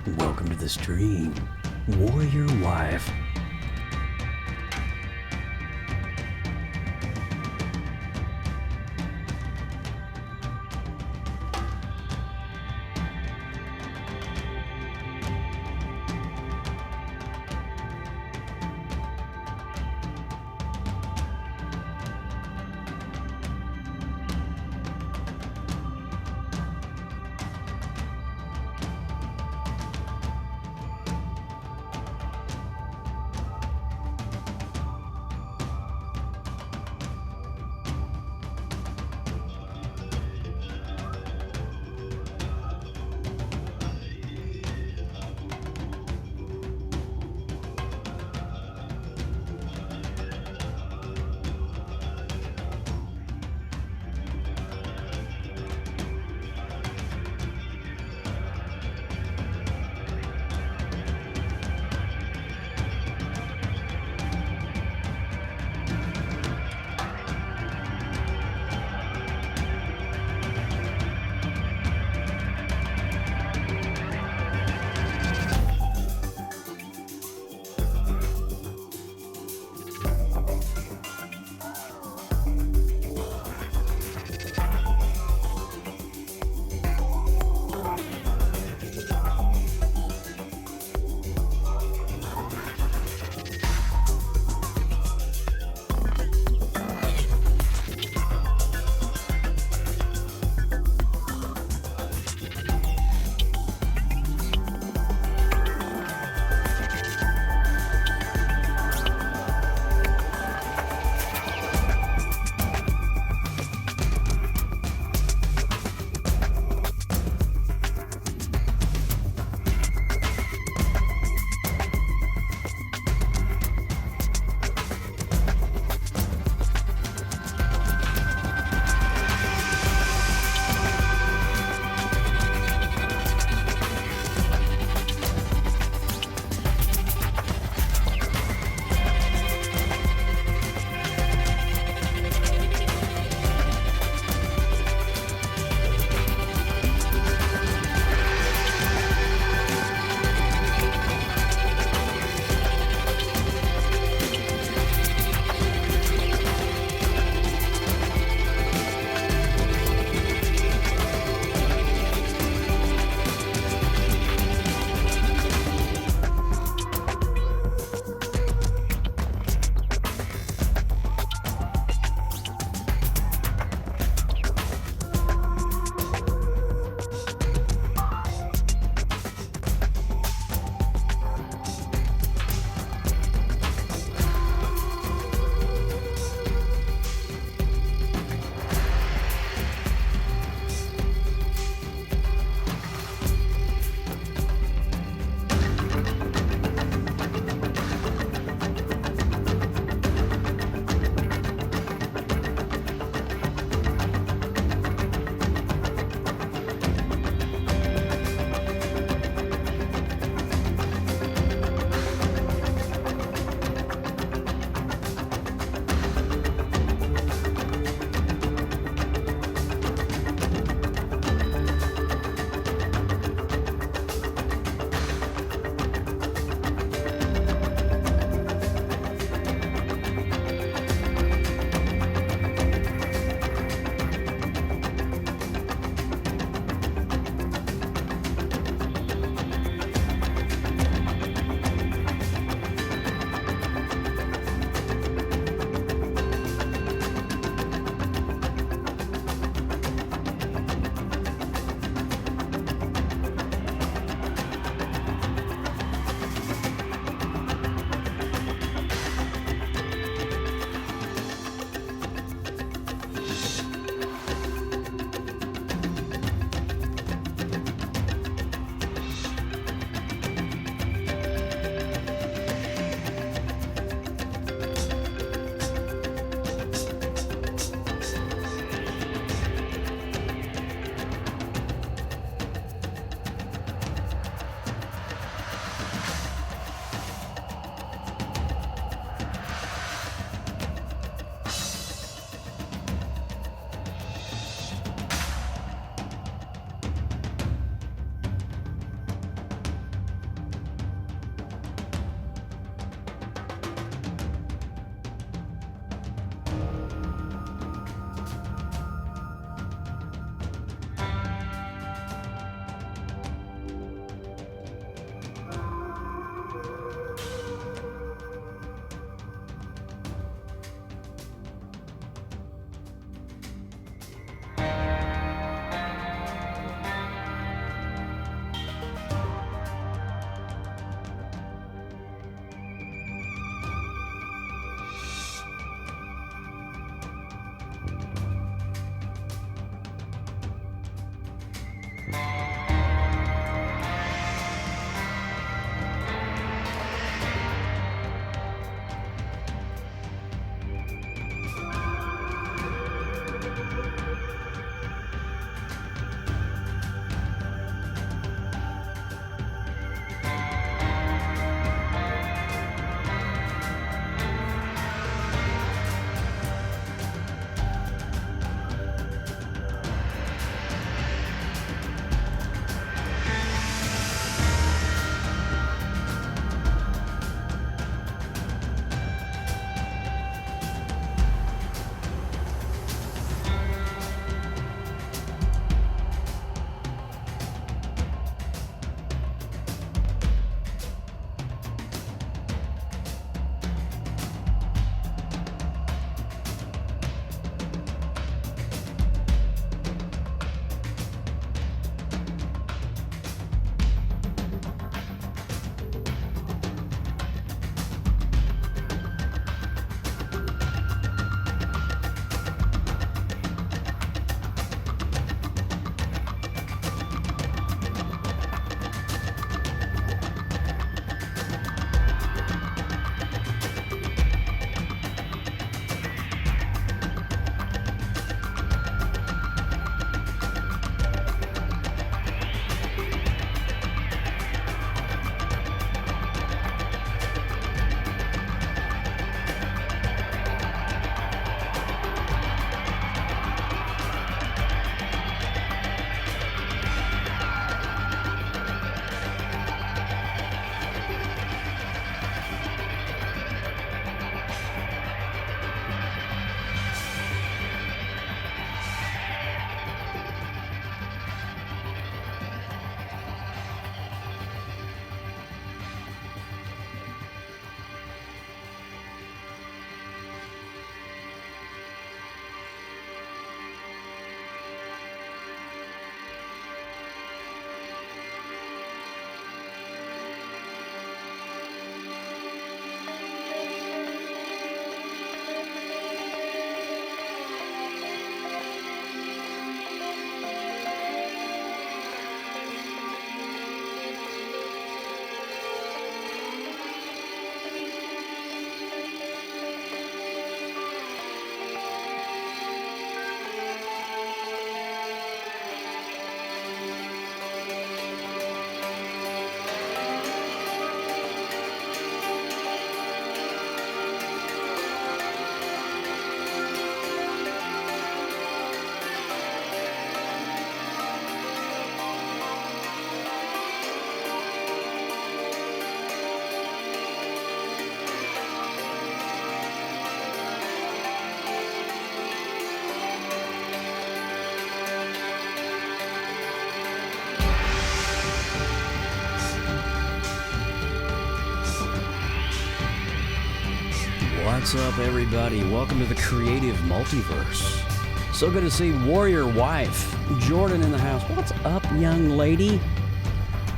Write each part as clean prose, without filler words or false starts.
Welcome to the stream, Warrior Wife. What's up, everybody? Welcome to the Creative Multiverse. So good to see Warrior Wife, Jordan, in the house. What's up, young lady?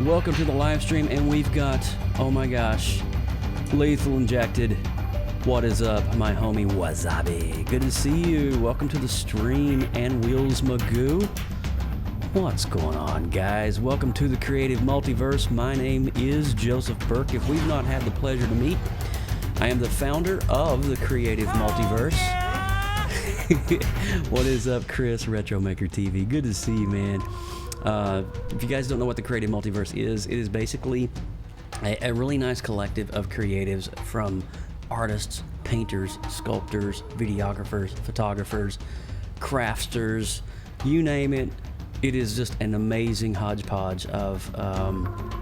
Welcome to the live stream, and we've got, oh my gosh, Lethal Injected. What is up, my homie Wasabi? Good to see you. Welcome to the stream, and Wheels Magoo. What's going on, guys? Welcome to the Creative Multiverse. My name is Joseph Burke. If we've not had the pleasure to meet, I am the founder of the Creative Multiverse. What is up, Chris, Retro Maker TV? Good to see you, man. If you guys don't know what the Creative Multiverse is, it is basically a really nice collective of creatives, from artists, painters, sculptors, videographers, photographers, crafters, you name it. It is just an amazing hodgepodge of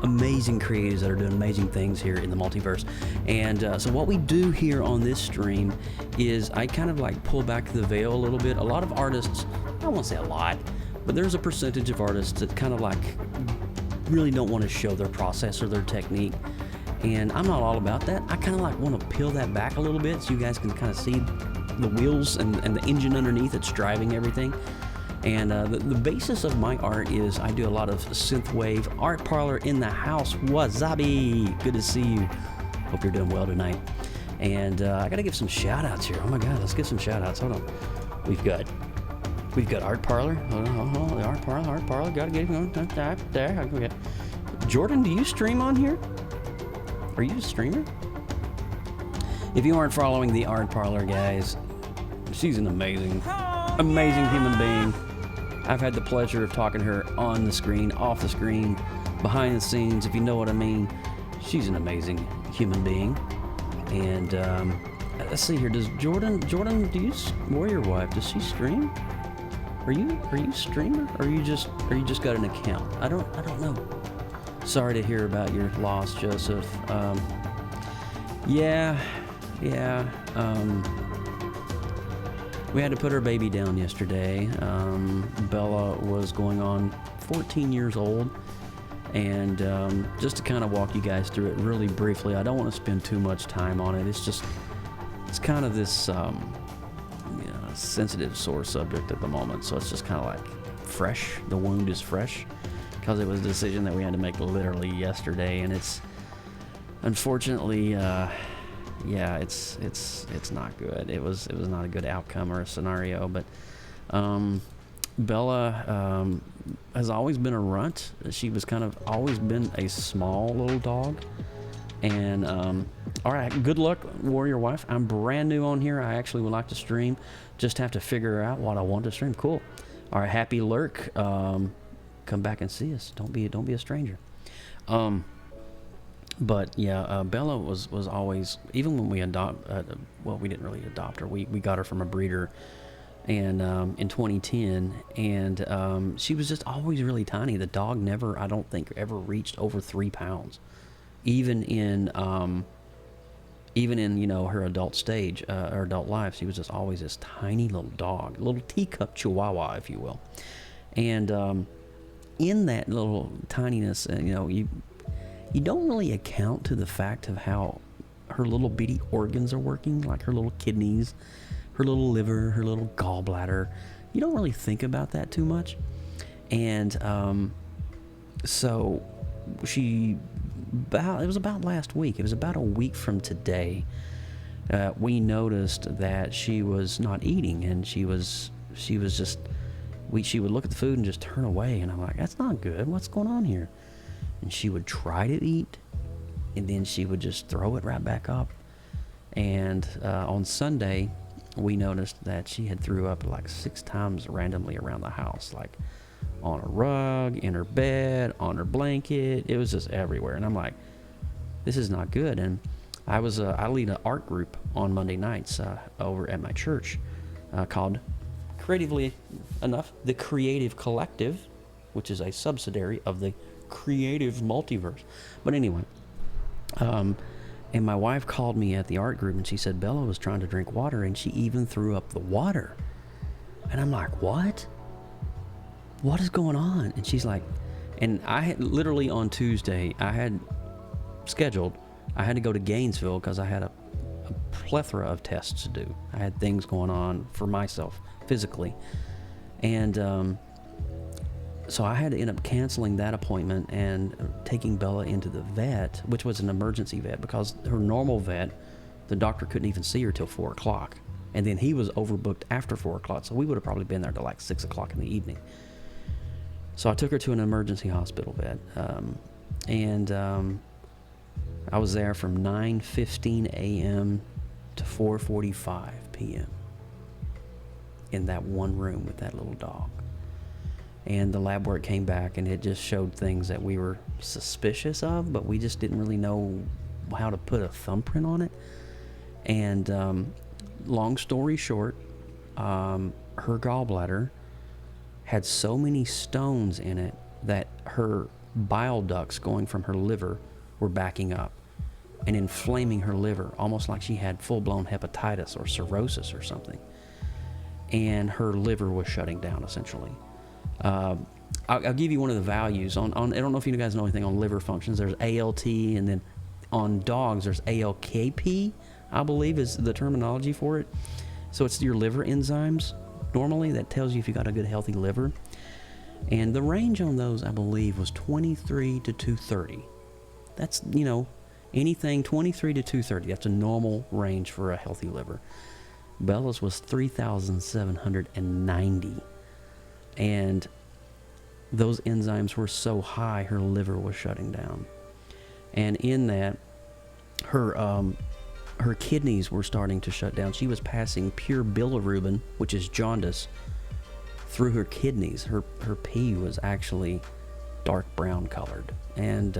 amazing creatives that are doing amazing things here in the multiverse. And so what we do here on this stream is I kind of like pull back the veil a little bit. A lot of artists, I won't say a lot, but there's a percentage of artists that kind of like really don't want to show their process or their technique. And I'm not all about that. I kind of like want to peel that back a little bit so you guys can kind of see the wheels and the engine underneath that's driving everything. And the basis of my art is I do a lot of Synthwave. Art Parlor in the house. Wasabi! Good to see you. Hope you're doing well tonight. And I gotta give some shout outs here. Oh my god, let's give some shout outs. Hold on. We've got Art Parlor. Hold on. The Art Parlor. Gotta get him going. There. Okay. Jordan, do you stream on here? Are you a streamer? If you aren't following the Art Parlor, guys, she's an amazing human being. I've had the pleasure of talking to her on the screen, off the screen, behind the scenes, if you know what I mean. She's an amazing human being. And let's see here. Does Jordan, do you, Warrior Wife, does she stream? Are you a streamer, or are you just got an account? I don't know. Sorry to hear about your loss, Joseph. We had to put her baby down yesterday. Bella was going on 14 years old. And just to kind of walk you guys through it really briefly, I don't want to spend too much time on it. It's kind of this sensitive sore subject at the moment. So it's just kind of like fresh. The wound is fresh because it was a decision that we had to make literally yesterday. And it's unfortunately... it's not good. It was not a good outcome or a scenario, but Bella has always been a runt. She was kind of always been a small little dog. And all right, good luck, Warrior Wife. I'm brand new on here. I actually would like to stream. Just have to figure out what I want to stream. Cool. All right, happy lurk. Come back and see us. Don't be a stranger. But yeah, Bella was always, even when we we didn't really adopt her. We got her from a breeder, and in 2010, and she was just always really tiny. The dog never, I don't think, ever reached over 3 pounds, even in her adult stage, her adult life. She was just always this tiny little dog, little teacup chihuahua, if you will. And in that little tininess, you don't really account to the fact of how her little bitty organs are working, like her little kidneys, her little liver, her little gallbladder. You don't really think about that too much. And so it was about last week. It was about a week from today. We noticed that she was not eating, and she would look at the food and just turn away. And I'm like, that's not good. What's going on here? And she would try to eat, and then she would just throw it right back up. And on Sunday, we noticed that she had threw up like 6 times randomly around the house, like on a rug, in her bed, on her blanket. It was just everywhere. And I'm like, this is not good. And I lead an art group on Monday nights over at my church called, creatively enough, the Creative Collective, which is a subsidiary of the Creative Multiverse. But anyway, and my wife called me at the art group, and she said Bella was trying to drink water, and she even threw up the water. And I'm like, what is going on? And she's like, and I had literally on Tuesday, I had to go to Gainesville because I had a a plethora of tests to do. I had things going on for myself physically. And so I had to end up canceling that appointment and taking Bella into the vet, which was an emergency vet, because her normal vet, the doctor couldn't even see her till 4 o'clock. And then he was overbooked after 4 o'clock, so we would have probably been there till like 6 o'clock in the evening. So I took her to an emergency hospital vet, and I was there from 9:15 a.m. to 4:45 p.m. in that one room with that little dog. And the lab work came back, and it just showed things that we were suspicious of, but we just didn't really know how to put a thumbprint on it. And long story short, her gallbladder had so many stones in it that her bile ducts going from her liver were backing up and inflaming her liver, almost like she had full-blown hepatitis or cirrhosis or something. And her liver was shutting down, essentially. I'll give you one of the values. On I don't know if you guys know anything on liver functions. There's ALT, and then on dogs, there's ALKP, I believe is the terminology for it. So it's your liver enzymes. Normally, that tells you if you got a good, healthy liver. And the range on those, I believe, was 23 to 230. That's, you know, anything 23 to 230. That's a normal range for a healthy liver. Bella's was 3,790. And those enzymes were so high, her liver was shutting down. And in that, her kidneys were starting to shut down. She was passing pure bilirubin, which is jaundice, through her kidneys. Her pee was actually dark brown colored, and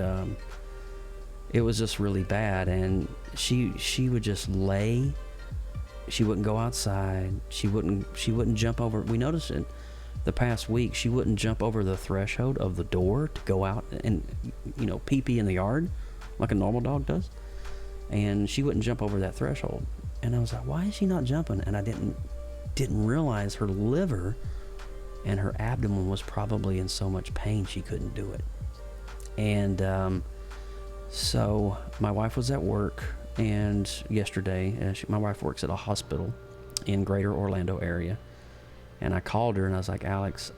it was just really bad. And she would just lay. She wouldn't go outside. She wouldn't jump over. We noticed it the past week. She wouldn't jump over the threshold of the door to go out and, you know, pee in the yard like a normal dog does. And she wouldn't jump over that threshold. And I was like, why is she not jumping? And I didn't realize her liver and her abdomen was probably in so much pain she couldn't do it. And so my wife was at work, and yesterday, my wife works at a hospital in greater Orlando area. And I called her and I was like, Alex,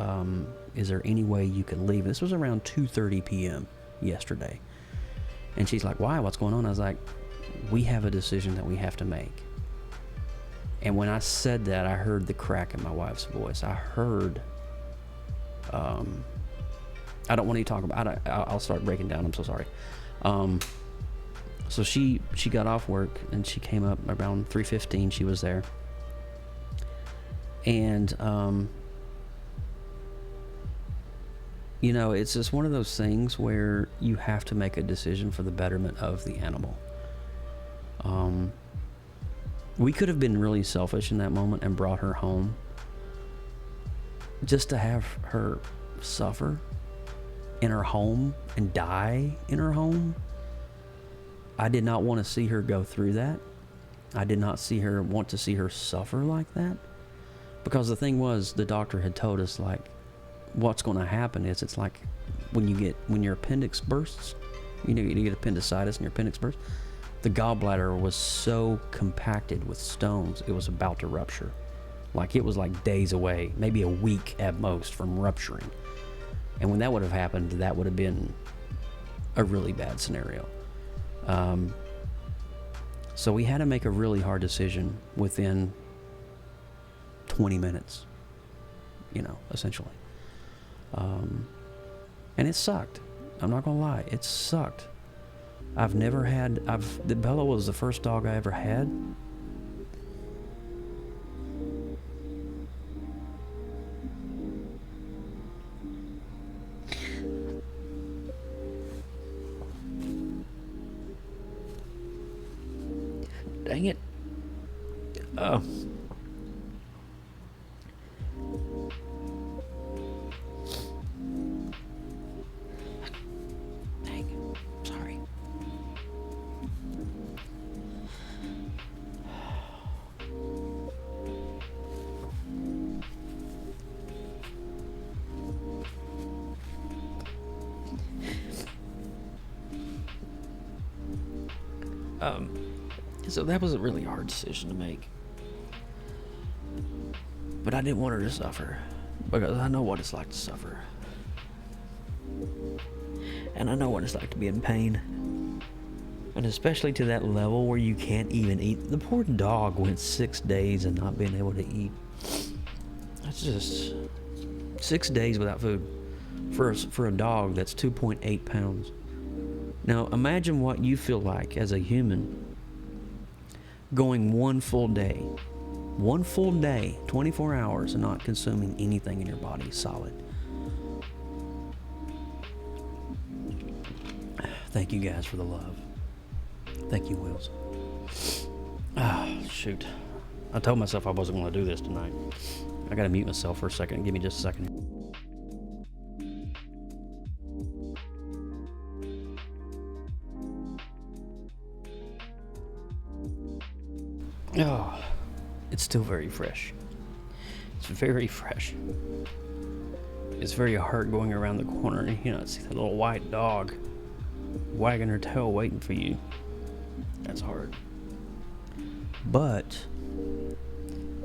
is there any way you can leave? This was around 2:30 p.m. yesterday. And she's like, why? What's going on? I was like, we have a decision that we have to make. And when I said that, I heard the crack in my wife's voice. I heard, I don't want to talk about it. I'll start breaking down. I'm so sorry. So she got off work and she came up around 3:15. She was there. And, you know, it's just one of those things where you have to make a decision for the betterment of the animal. We could have been really selfish in that moment and brought her home just to have her suffer in her home and die in her home. I did not want to see her go through that. I did not want to see her suffer like that. Because the thing was, the doctor had told us, like, what's going to happen is it's like when your appendix bursts, you know, you get appendicitis and your appendix bursts, the gallbladder was so compacted with stones, it was about to rupture. Like, it was like days away, maybe a week at most from rupturing. And when that would have happened, that would have been a really bad scenario. So we had to make a really hard decision within 20 minutes, you know, essentially. And it sucked. I'm not gonna lie, it sucked. Bella was the first dog I ever had. Dang it. Oh. So that was a really hard decision to make. But I didn't want her to suffer, because I know what it's like to suffer. And I know what it's like to be in pain. And especially to that level where you can't even eat. The poor dog went 6 days and not being able to eat. That's just 6 days without food for a dog that's 2.8 pounds. Now imagine what you feel like as a human going one full day, 24 hours, and not consuming anything in your body solid. Thank you guys for the love. Thank you, Wills. Shoot. I told myself I wasn't going to do this tonight. I got to mute myself for a second. Give me just a second. Oh, it's still very fresh. It's very fresh. It's very hard going around the corner and see that little white dog wagging her tail waiting for you. That's hard. But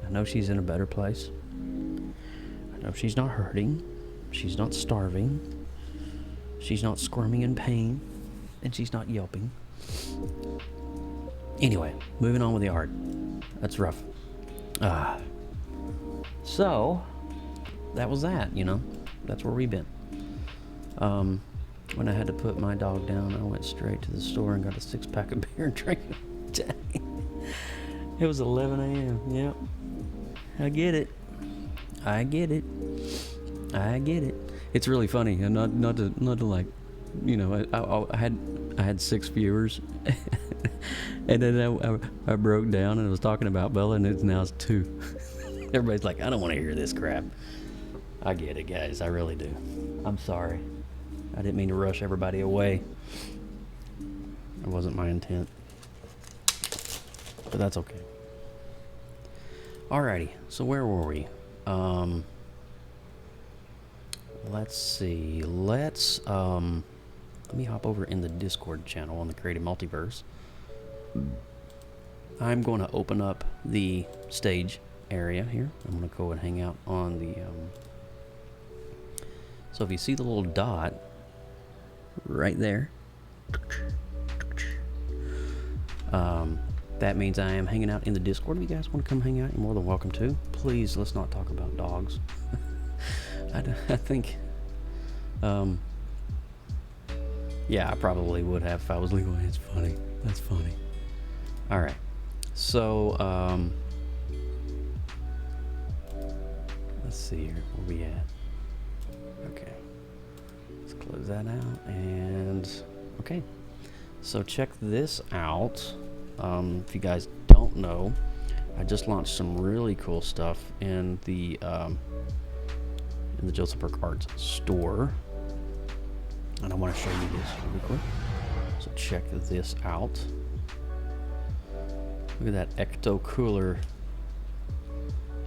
I know she's in a better place. I know she's not hurting. She's not starving. She's not squirming in pain. And she's not yelping. Anyway, moving on with the art. That's rough. So, that was that, That's where we've been. When I had to put my dog down, I went straight to the store and got a 6-pack of beer and drank it. It was 11 a.m. Yep. I get it. It's really funny, and not to like, I had 6 viewers, and then I broke down and I was talking about Bella, and now it's 2. Everybody's like, I don't want to hear this crap. I get it, guys. I really do. I'm sorry. I didn't mean to rush everybody away. It wasn't my intent. But that's okay. Alrighty. So where were we? Let's see. Let me hop over in the Discord channel on the Creative Multiverse. I'm going to open up the stage area here. I'm going to go and hang out on the... So if you see the little dot right there, that means I am hanging out in the Discord. If you guys want to come hang out, you're more than welcome to. Please, let's not talk about dogs. I think, yeah, I probably would have if I was legal. It's funny. That's funny. All right. So, let's see here. Where we at? Okay. Let's close that out. And, okay. So check this out. If you guys don't know, I just launched some really cool stuff in the Joseph Burke Arts store, and I want to show you this really quick. So check this out. Look at that Ecto Cooler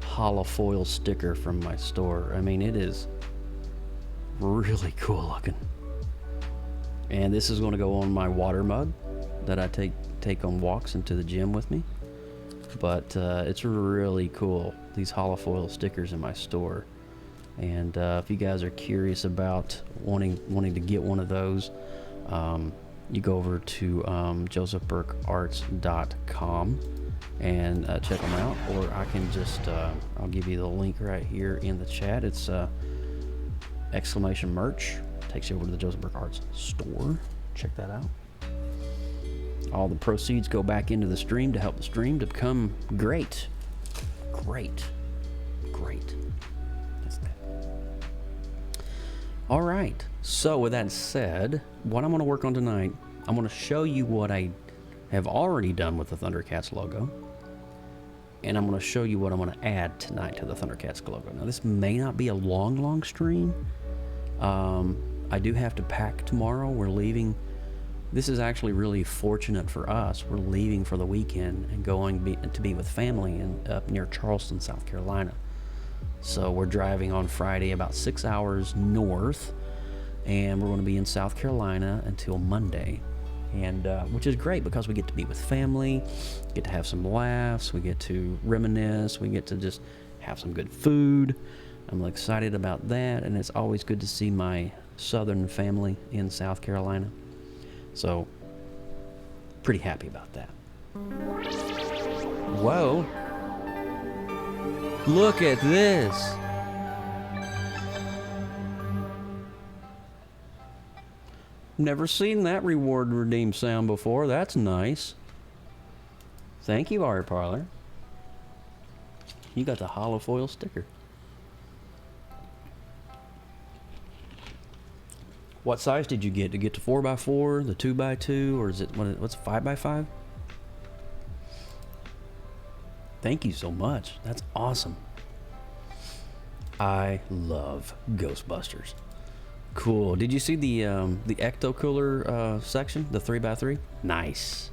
holofoil sticker from my store. I mean, it is really cool looking. And this is going to go on my water mug that I take on walks into the gym with me. But it's really cool, these holofoil stickers in my store. And if you guys are curious about wanting to get one of those, you go over to josephburkearts.com and check them out, or I can just I'll give you the link right here in the chat. It's exclamation merch, takes you over to the Joseph Burke Arts store. Check that out. All the proceeds go back into the stream to help the stream to become great. That's that. All right. So with that said, what I'm going to work on tonight, I'm going to show you what I have already done with the Thundercats logo. And I'm going to show you what I'm going to add tonight to the Thundercats logo. Now, this may not be a long stream. I do have to pack tomorrow. We're leaving. This is actually really fortunate for us. We're leaving for the weekend and going to be with family up near Charleston, South Carolina. So we're driving on Friday about 6 hours north, and we're going to be in South Carolina until Monday. and which is great because we get to be with family, get to have some laughs, we get to reminisce, we get to just have some good food. I'm excited about that, and it's always good to see my southern family in South Carolina. So, pretty happy about that. Whoa. Look at this. Never seen that reward redeem sound before. That's nice. Thank you, Art Parlor. You got the hollow foil sticker. What size did you get? To get to 4x4, the 2x2, or is it what's 5x5? Thank you so much. That's awesome. I love Ghostbusters. Cool. Did you see the Ecto Cooler section, the 3x3? Nice,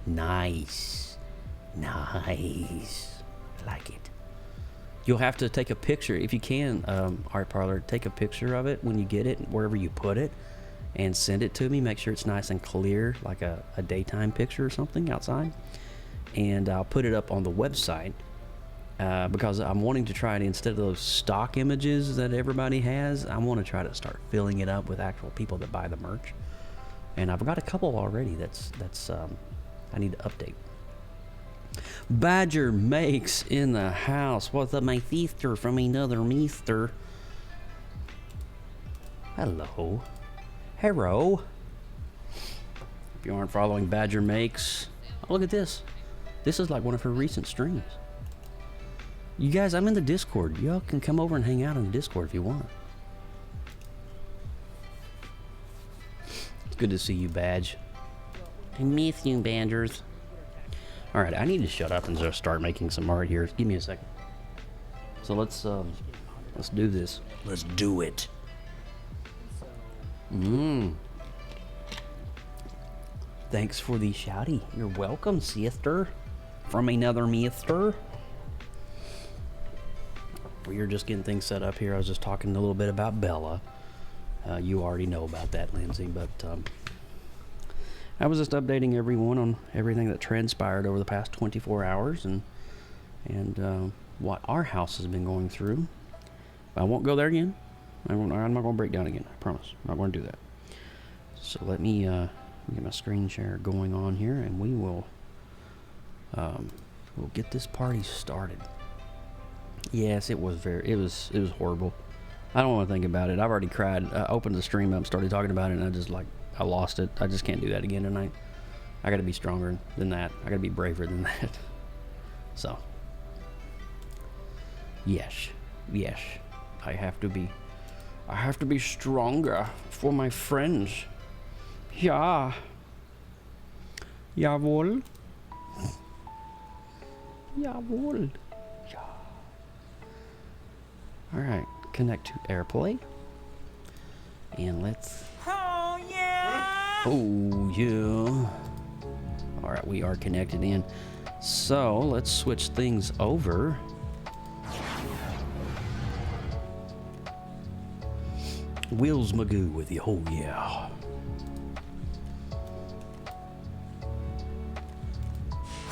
nice, nice. I like it. You'll have to take a picture if you can, Art Parlor. Take a picture of it when you get it, wherever you put it, and send it to me. Make sure it's nice and clear, like a daytime picture or something outside. And I'll put it up on the website because I'm wanting to try it instead of those stock images that everybody has. I want to try to start filling it up with actual people that buy the merch. And I've got a couple already that's I need to update. Badger Makes in the house. What's up, my feaster from another meester? Hello. Hello. If you aren't following Badger Makes, oh, look at this. This is like one of her recent streams. You guys, I'm in the Discord. Y'all can come over and hang out in the Discord if you want. It's good to see you, Badge. I miss you, Badgers. Alright, I need to shut up and just start making some art here. Give me a second. So let's do this. Let's do it. Thanks for the shouty. You're welcome, sister. From another mister. We are just getting things set up here. I was just talking a little bit about Bella. You already know about that, Lindsay, but I was just updating everyone on everything that transpired over the past 24 hours and what our house has been going through. I won't go there again. I'm not going to break down again. I promise. I'm not going to do that. So let me get my screen share going on here, and we will we'll get this party started. Yes, it was horrible. I don't want to think about it. I've already cried. I opened the stream up, started talking about it, and I lost it. I just can't do that again tonight. I got to be stronger than that. I got to be braver than that. So, yes, I have to be stronger for my friends. Ja. Jawohl. Jawohl. Ja. All right, connect to AirPlay. And let's... Oh, yeah! Oh, yeah. All right, we are connected in. So, let's switch things over. Wills Magoo with you. Oh, yeah.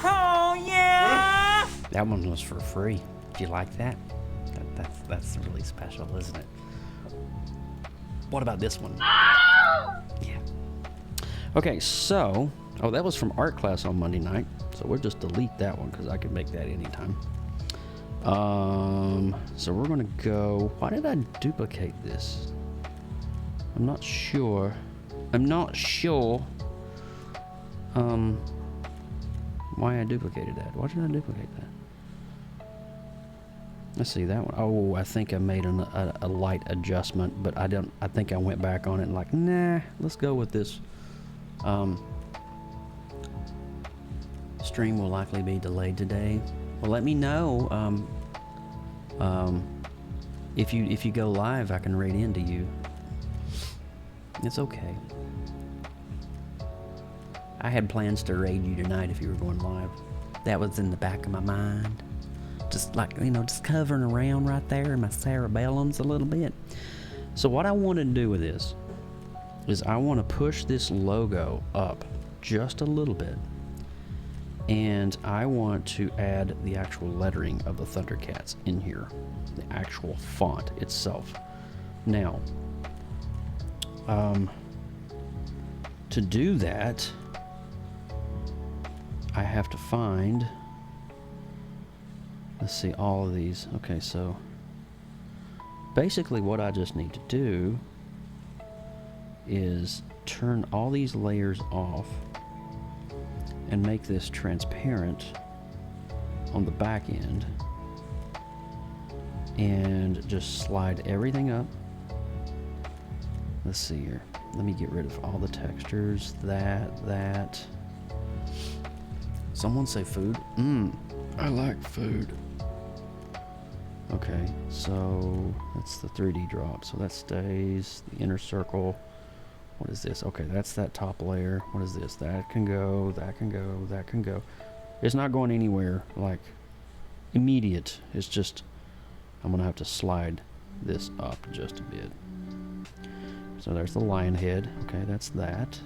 Oh, yeah! That one was for free. Do you like that? That's really special, isn't it? What about this one? Yeah. Okay, so... Oh, that was from art class on Monday night. So we'll just delete that one because I can make that anytime. So we're going to go... Why did I duplicate this? I'm not sure. Why I duplicated that. Why did I duplicate that? Let's see that one. Oh, I think I made a light adjustment, but I think I went back on it and like, nah, let's go with this. Stream will likely be delayed today. Well, let me know. If you go live, I can raid into you. It's okay. I had plans to raid you tonight if you were going live. That was in the back of my mind. Just like, just covering around right there in my cerebellums a little bit. So what I want to do with this is I want to push this logo up just a little bit. And I want to add the actual lettering of the Thundercats in here, the actual font itself. Now, to do that, I have to find, let's see, all of these. Okay, so basically what I just need to do is turn all these layers off and make this transparent on the back end, and just slide everything up. Let's see here. Let me get rid of all the textures. That. Someone say food? I like food. Okay, so that's the 3D drop. So that stays. The inner circle. What is this? Okay, that's that top layer. What is this? That can go, that can go, that can go. It's not going anywhere like immediate. It's just, I'm gonna have to slide this up just a bit. So there's the lion head. Okay, that's that.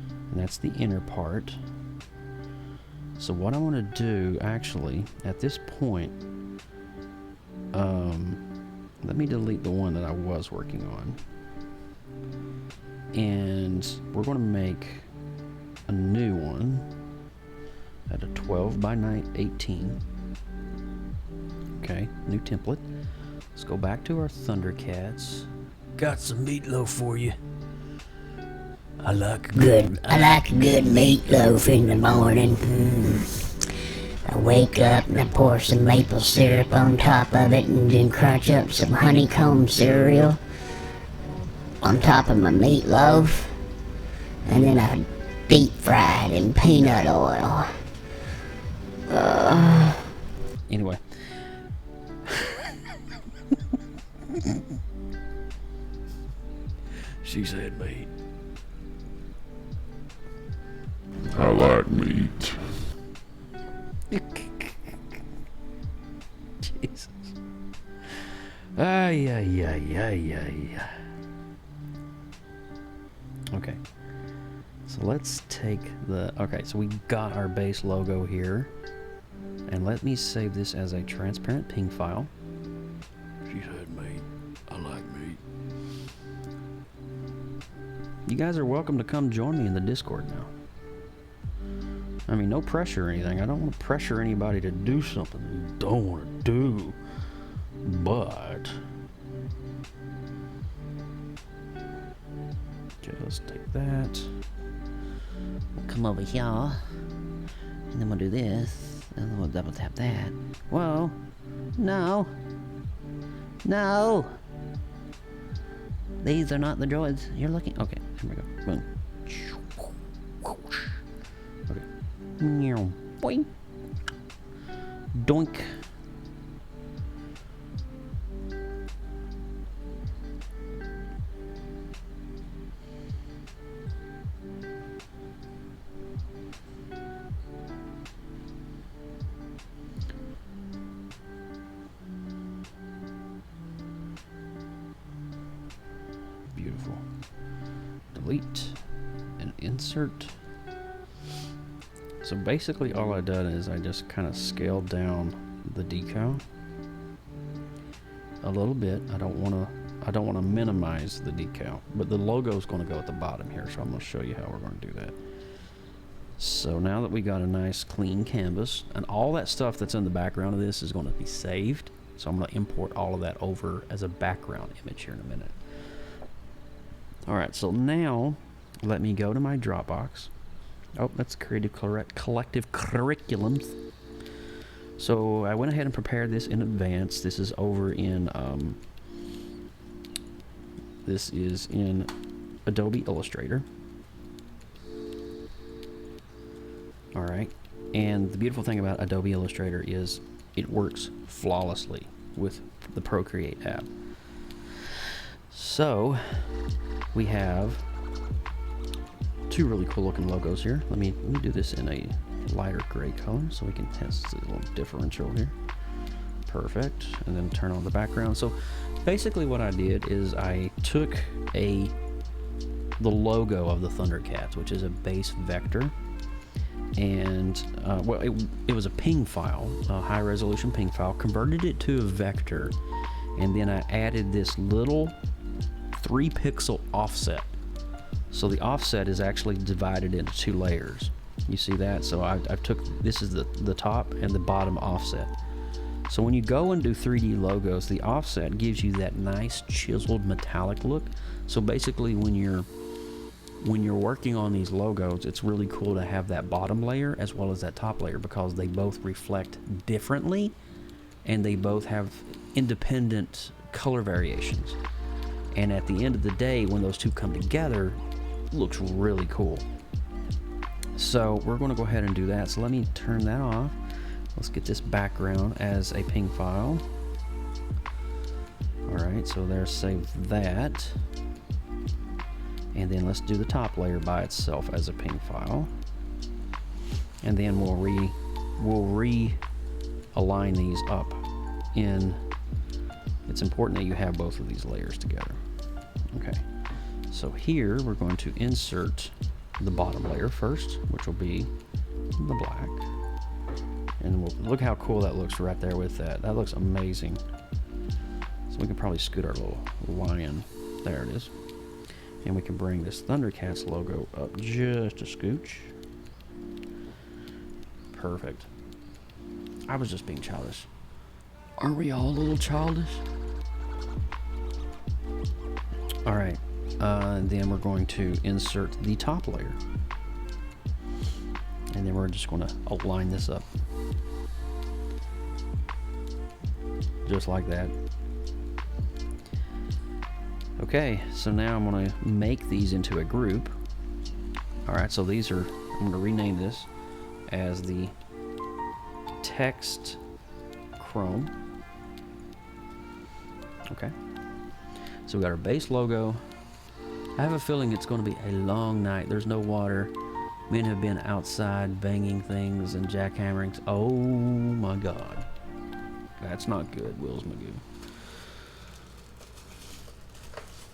And that's the inner part. So what I want to do actually at this point, let me delete the one that I was working on. And we're going to make a new one at a 12 by 18. Okay, new template. Let's go back to our Thundercats. Got some meatloaf for you. I like I like a good meatloaf in the morning. I wake up and I pour some maple syrup on top of it and then crunch up some honeycomb cereal on top of my meatloaf. And then I deep fry it in peanut oil. Anyway. She said meat. I like meat. Jesus. Ay, ay, ay, ay, ay. Okay. So let's take the... Okay, so we got our base logo here. And let me save this as a transparent ping file. She said meat. I like meat. You guys are welcome to come join me in the Discord now. I mean, no pressure or anything. I don't want to pressure anybody to do something you don't want to do. But... okay, let's take that. We'll come over here. And then we'll do this. And then we'll double tap that. Whoa. No. No. These are not the droids you're looking... Okay, here we go. Boom. Okay. Meow. Boing. Doink. Beautiful. Delete and insert. So basically all I've done is I just kind of scaled down the decal a little bit. I don't want to minimize the decal, but the logo is going to go at the bottom here, so I'm going to show you how we're going to do that. So now that we got a nice clean canvas, and all that stuff that's in the background of this is going to be saved, so I'm going to import all of that over as a background image here in a minute. Alright, so now let me go to my Dropbox. Oh, that's Creative Collective Curriculums. So I went ahead and prepared this in advance. This is over in Adobe Illustrator. Alright, and the beautiful thing about Adobe Illustrator is it works flawlessly with the ProCreate app. So we have two really cool looking logos here. Let me do this in a lighter gray color so we can test a little differential here. Perfect. And then turn on the background. So basically what I did is I took a the logo of the Thundercats, which is a base vector. And well, it was a ping file, a high resolution ping file, converted it to a vector, and then I added this little 3 pixel offset. So the offset is actually divided into 2 layers. You see that? So I took, this is the top and the bottom offset. So when you go and do 3D logos, the offset gives you that nice chiseled metallic look. So basically when you're working on these logos, it's really cool to have that bottom layer as well as that top layer, because they both reflect differently and they both have independent color variations. And at the end of the day, when those two come together, it looks really cool. So we're going to go ahead and do that. So let me turn that off. Let's get this background as a ping file. Alright, so there's save that. And then let's do the top layer by itself as a ping file. And then we'll realign these up in. It's important that you have both of these layers together. Okay, so here we're going to insert the bottom layer first, which will be the black. And look how cool that looks right there with that. That looks amazing. So we can probably scoot our little lion. There it is. And we can bring this Thundercats logo up just a scooch. Perfect. I was just being childish. Aren't we all a little childish? Alright, and then we're going to insert the top layer. And then we're just going to align this up. Just like that. Okay, so now I'm going to make these into a group. Alright, so these are, I'm going to rename this as the text chrome. Okay. So we got our base logo. I have a feeling it's going to be a long night. There's no water. Men have been outside banging things and jackhammering. Oh my God. That's not good, Wills Magoo.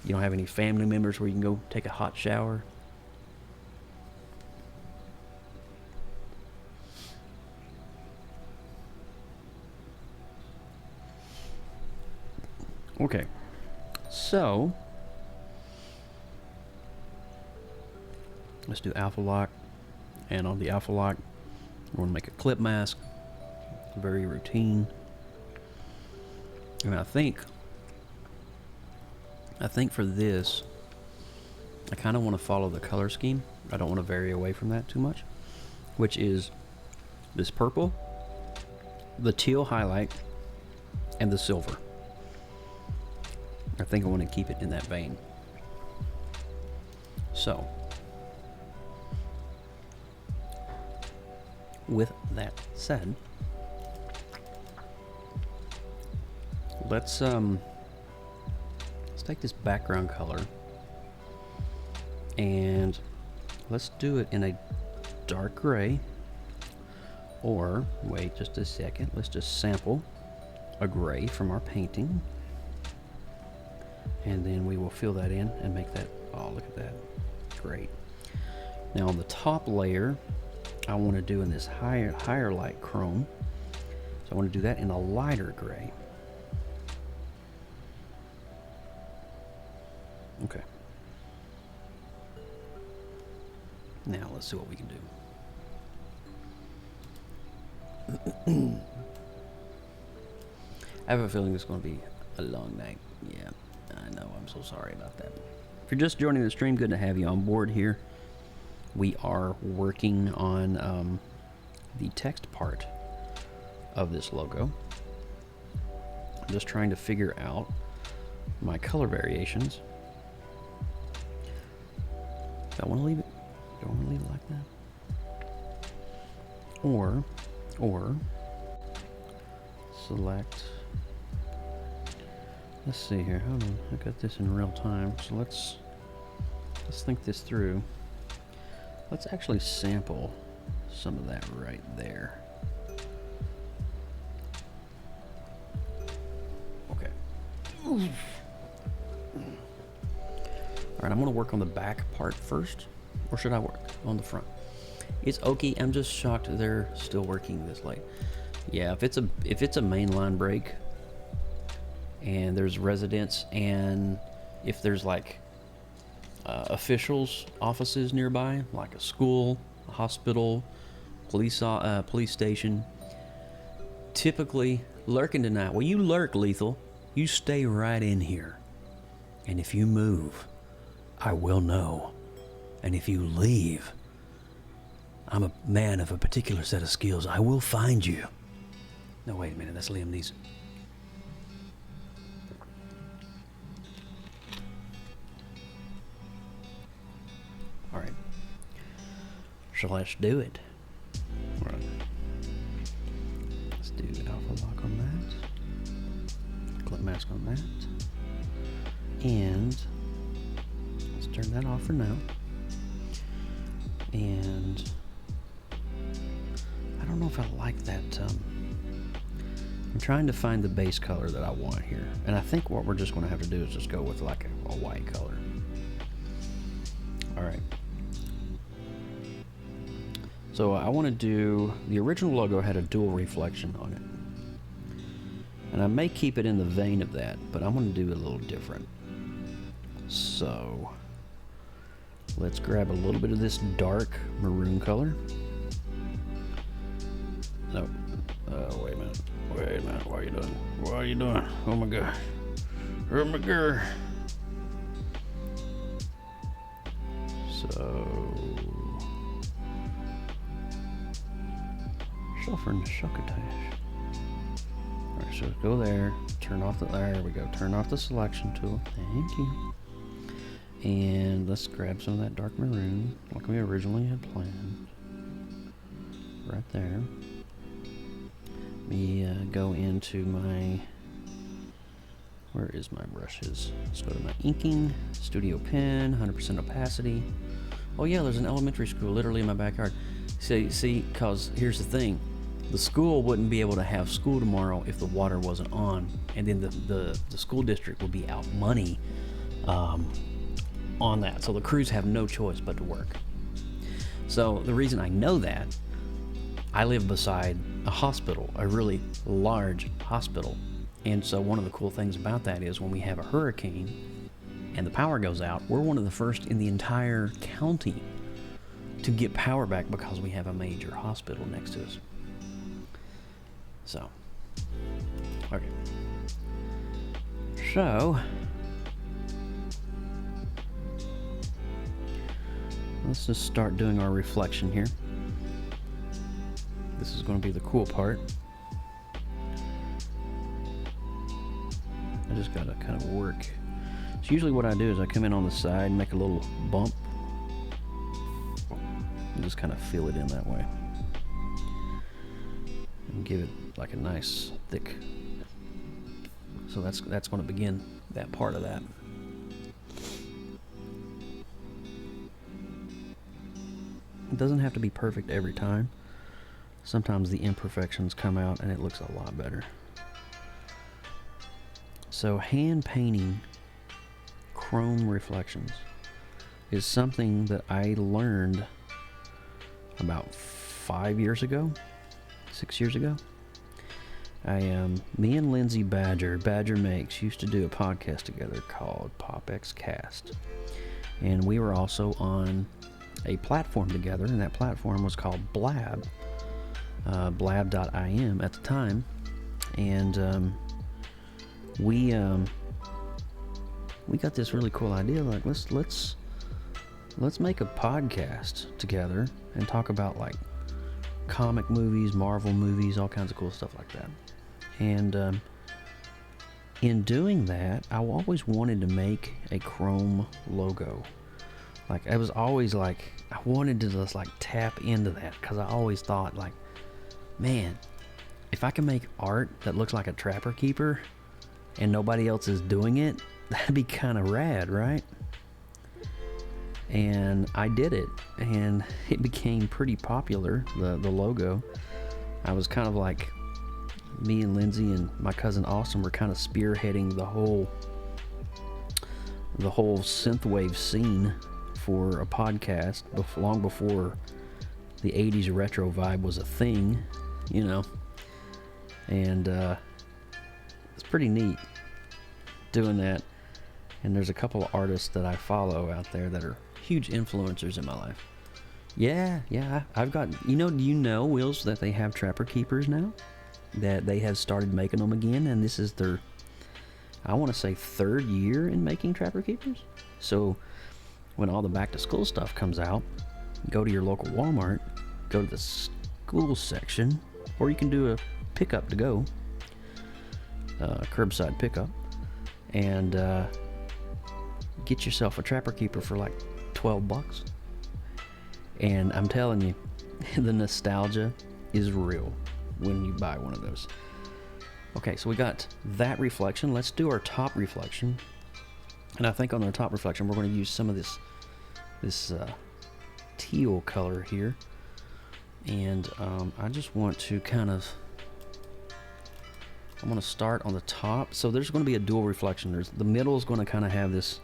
You don't have any family members where you can go take a hot shower? Okay, so let's do alpha lock, and on the alpha lock we're going to make a clip mask, very routine. And I think for this, I kind of want to follow the color scheme. I don't want to vary away from that too much, which is this purple, the teal highlight, and the silver. I think I want to keep it in that vein. So, with that said, let's take this background color and let's do it in a dark gray, or wait just a second, let's just sample a gray from our painting, and then we will fill that in and make that, oh look at that, great. Now on the top layer I want to do in this higher light chrome, so I want to do that in a lighter gray. Okay. Now let's see what we can do. I have a feeling it's going to be a long night. Yeah, I know. I'm so sorry about that. If you're just joining the stream, good to have you on board here. We are working on the text part of this logo. I'm just trying to figure out my color variations. Do I want to leave it? Do I want to leave it like that? Or select. Let's see here. Hold on. I got this in real time. So let's think this through. Let's actually sample some of that right there. Okay. right, I'm gonna work on the back part first, or should I work on the front? It's okay. I'm just shocked they're still working this late. Yeah, if it's a mainline break and there's residents, and if there's like officials' offices nearby, like a school, a hospital, police station, typically lurking tonight. Well, you lurk, Lethal. You stay right in here, and if you move, I will know. And if you leave, I'm a man of a particular set of skills. I will find you. No, wait a minute. That's Liam Neeson. All right. So let's do it. All right. Let's do alpha lock on that. Clip mask on that. And let's turn that off for now. And I don't know if I like that. I'm trying to find the base color that I want here. And I think what we're just going to have to do is just go with like a white color. All right. So I want to do, the original logo had a dual reflection on it. And I may keep it in the vein of that, but I'm going to do it a little different. So let's grab a little bit of this dark maroon color. No. Wait a minute. Wait a minute. What are you doing? What are you doing? Oh my god. Oh my god. So sulfur and succotash. Alright, so go there. Turn off the, there we go. Turn off the selection tool. Thank you. And let's grab some of that dark maroon like we originally had planned. Right there. Let me go into my, where is my brushes? Let's go to my inking, studio pen, 100% opacity. Oh yeah, there's an elementary school literally in my backyard. See, cause here's the thing. The school wouldn't be able to have school tomorrow if the water wasn't on, and then the school district would be out money on that. So the crews have no choice but to work. So the reason I know that, I live beside a hospital, a really large hospital. And so one of the cool things about that is when we have a hurricane and the power goes out, we're one of the first in the entire county to get power back because we have a major hospital next to us. So, okay. So, let's just start doing our reflection here. This is going to be the cool part. I just got to kind of work. So usually what I do is I come in on the side and make a little bump and just kind of fill it in that way. And give it like a nice thick. So that's going to begin that part of that. It doesn't have to be perfect every time. Sometimes the imperfections come out and it looks a lot better. So hand painting chrome reflections is something that I learned about 5 years ago, 6 years ago. Me and Lindsay Badger Makes, used to do a podcast together called PopX Cast. And we were also on a platform together, and that platform was called Blab. Blab.im at the time, and we got this really cool idea, like let's make a podcast together and talk about like comic movies, Marvel movies, all kinds of cool stuff like that. And in doing that, I always wanted to make a chrome logo. Like I was always like, I wanted to just like tap into that, because I always thought like, man, if I can make art that looks like a Trapper Keeper and nobody else is doing it, that'd be kind of rad, right? And I did it, and it became pretty popular, the logo. I was kind of like, me and Lindsay and my cousin Austin were kind of spearheading the whole the whole synthwave scene for a podcast long before the 80s retro vibe was a thing, you know. And it's pretty neat doing that. And there's a couple of artists that I follow out there that are huge influencers in my life. Yeah, I've got, do you know, Wills, that they have Trapper Keepers now? That they have started making them again, and this is their, I want to say, 3rd year in making Trapper Keepers. So when all the back to school stuff comes out, go to your local Walmart, go to the school section, or you can do a pickup to go, curbside pickup, and get yourself a Trapper Keeper for like $12. And I'm telling you, the nostalgia is real when you buy one of those. Okay, so we got that reflection. Let's do our top reflection. And I think on our top reflection, we're going to use some of this teal color here. And I just want to I'm going to start on the top. So there's going to be a dual reflection. The middle is going to kind of have this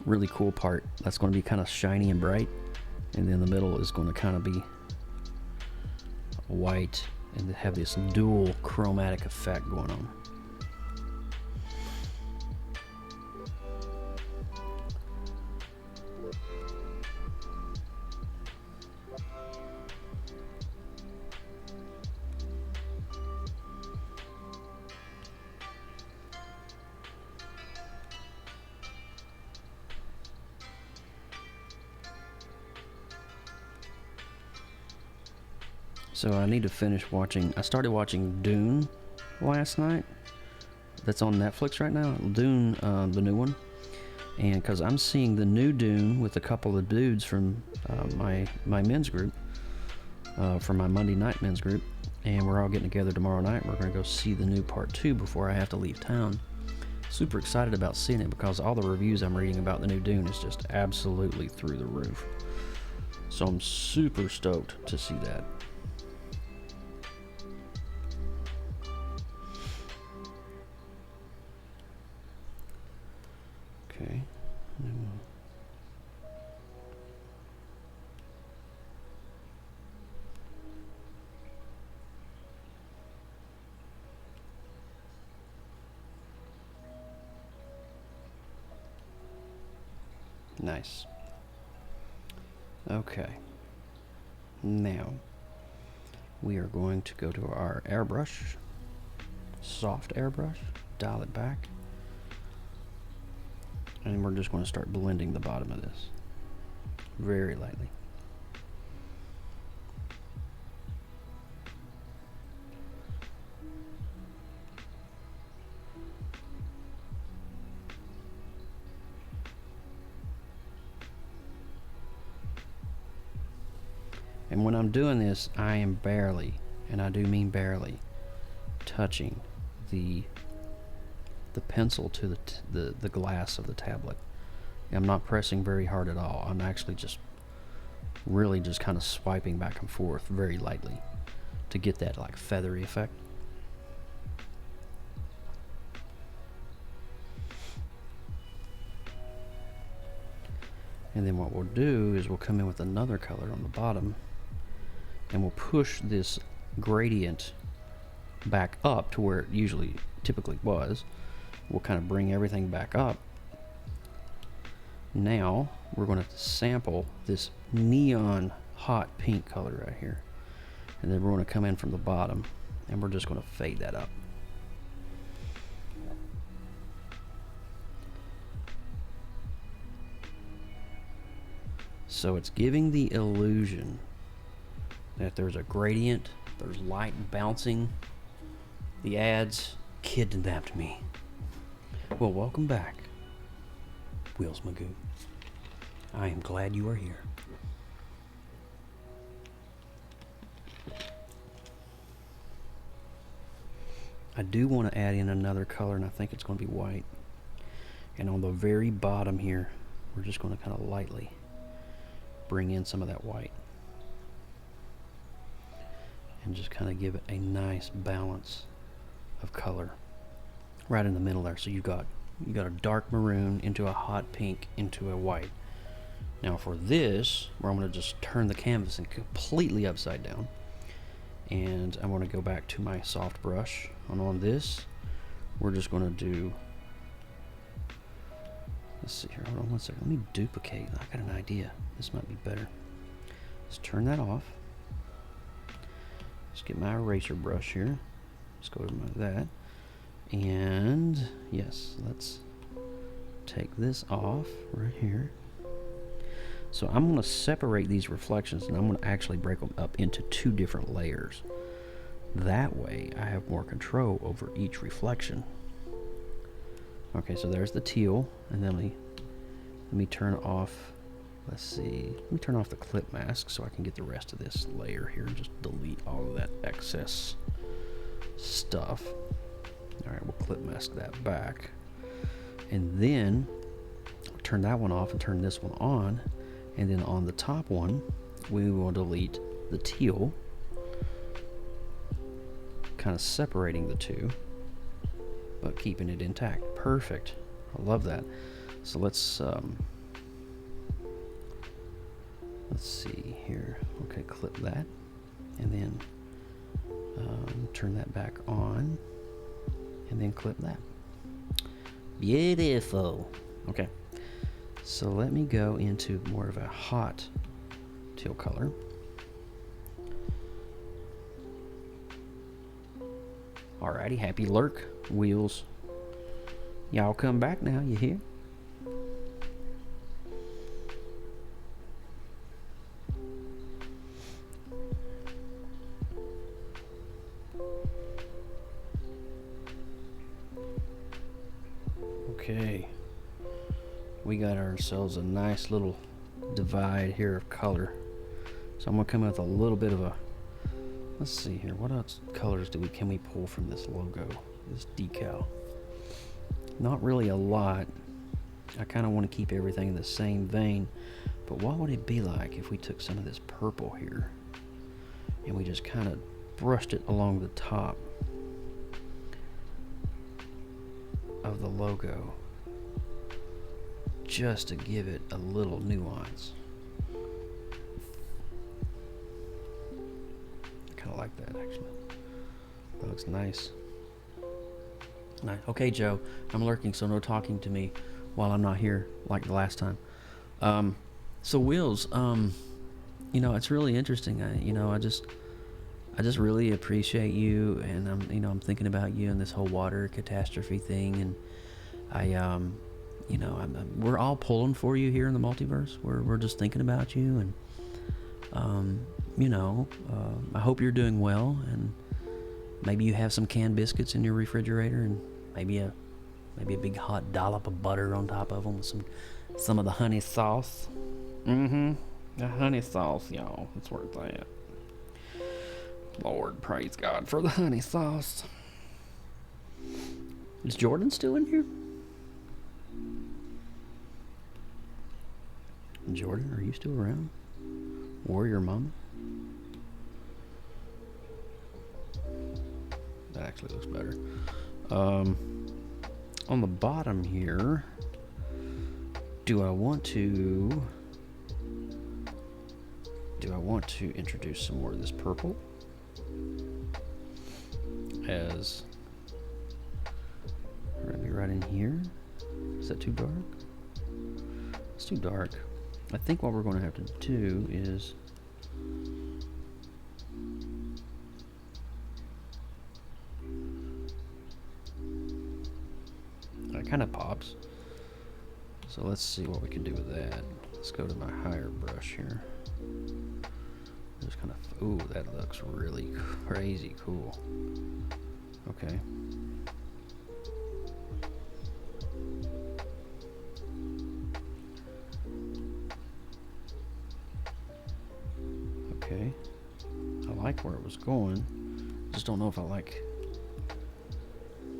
really cool part that's going to be kind of shiny and bright. And then the middle is going to kind of be white and have this dual chromatic effect going on. So I need to finish watching. I started watching Dune last night. That's on Netflix right now. Dune, the new one. And because I'm seeing the new Dune with a couple of dudes from my men's group, from my Monday night men's group, and we're all getting together tomorrow night. We're going to go see the new part 2 before I have to leave town. Super excited about seeing it because all the reviews I'm reading about the new Dune is just absolutely through the roof. So I'm super stoked to see that. Okay. Nice. Okay. Now we are going to go to our airbrush, soft airbrush, dial it back. And we're just going to start blending the bottom of this very lightly. And when I'm doing this, I am barely, and I do mean barely, touching the pencil to the glass of the tablet. I'm not pressing very hard at all. I'm actually just really just kind of swiping back and forth very lightly to get that like feathery effect. And then what we'll do is we'll come in with another color on the bottom and we'll push this gradient back up to where it typically was. We'll kind of bring everything back up. Now we're going to sample this neon hot pink color right here. And then we're going to come in from the bottom and we're just going to fade that up. So it's giving the illusion that there's a gradient, there's light bouncing. The ads kidnapped me. Well, welcome back, Wheels Magoo. I am glad you are here. I do want to add in another color, and I think it's going to be white. And on the very bottom here, we're just going to kind of lightly bring in some of that white. And just kind of give it a nice balance of color right in the middle there. So you've got you got a dark maroon into a hot pink into a white. Now for this, where I'm going to just turn the canvas and completely upside down, and I'm going to go back to my soft brush, and on this, we're just going to do, let's see here, hold on one second, let me duplicate, I got an idea, this might be better. Let's turn that off. Let's get my eraser brush here. Let's go to that. And yes, let's take this off right here. So I'm going to separate these reflections, and I'm going to actually break them up into 2 different layers. That way I have more control over each reflection. Okay, so there's the teal, and then let me turn off, let's see, let me turn off the clip mask so I can get the rest of this layer here and just delete all of that excess stuff. Alright, we'll clip mask that back. And then turn that one off and turn this one on. And then on the top one, we will delete the teal, kind of separating the two, but keeping it intact. Perfect. I love that. So let's see here. Okay, clip that, and then turn that back on, and then clip that. Beautiful. Okay, so let me go into more of a hot teal color. Alrighty, happy lurk wheels. Y'all come back now, you hear? Okay, we got ourselves a nice little divide here of color. So I'm gonna come with a little bit of a, let's see here, what else colors can we pull from this logo, this decal? Not really a lot. I kind of want to keep everything in the same vein, but what would it be like if we took some of this purple here and we just kind of brushed it along the top of the logo, just to give it a little nuance. I kind of like that, actually. That looks nice. Nice. Okay, Joe, I'm lurking, so no talking to me while I'm not here like the last time. So Wheels, you know, it's really interesting. I just really appreciate you, and I'm thinking about you and this whole water catastrophe thing, and we're all pulling for you here in the multiverse. We're just thinking about you, and I hope you're doing well, and maybe you have some canned biscuits in your refrigerator, and maybe a big hot dollop of butter on top of them with some of the honey sauce. The honey sauce, y'all. It's worth that. Lord, praise God for the honey sauce. Is Jordan still in here? Jordan, are you still around? Warrior Mama? That actually looks better. On the bottom here, do I want to introduce some more of this purple? As maybe right in here. Is that too dark? It's too dark. I think what we're going to have to do is it kind of pops. So let's see what we can do with that. Let's go to my higher brush here. Just kind of, ooh, that looks really crazy cool. Okay. Okay. I like where it was going. Just don't know if I like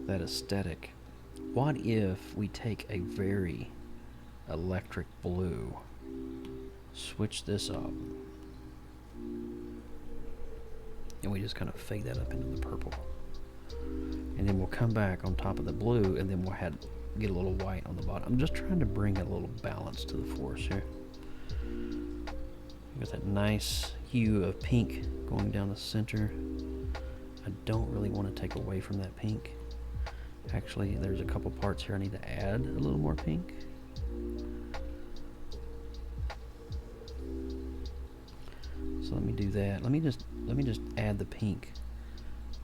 that aesthetic. What if we take a very electric blue, switch this up, and we just kind of fade that up into the purple, and then we'll come back on top of the blue, and then we'll get a little white on the bottom. I'm just trying to bring a little balance to the forest here. Got that nice hue of pink going down the center. I don't really want to take away from that pink. Actually, there's a couple parts here I need to add a little more pink. So let me do that. Let me just add the pink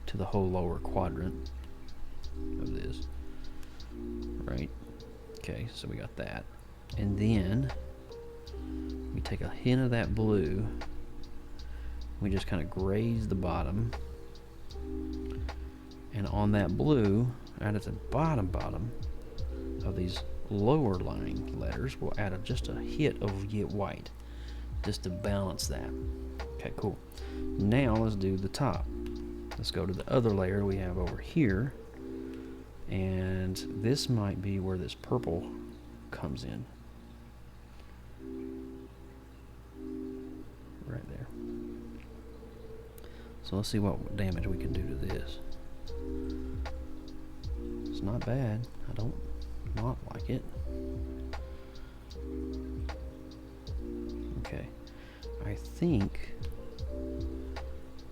to the whole lower quadrant of this. Right. Okay, so we got that. And then we take a hint of that blue. We just kind of graze the bottom. And on that blue, right at the bottom of these lower lying letters, we'll add just a hit of white just to balance that. Okay, cool. Now let's do the top. Let's go to the other layer we have over here. And this might be where this purple comes in. Right there. So let's see what damage we can do to this. It's not bad. I don't not like it. Okay. I think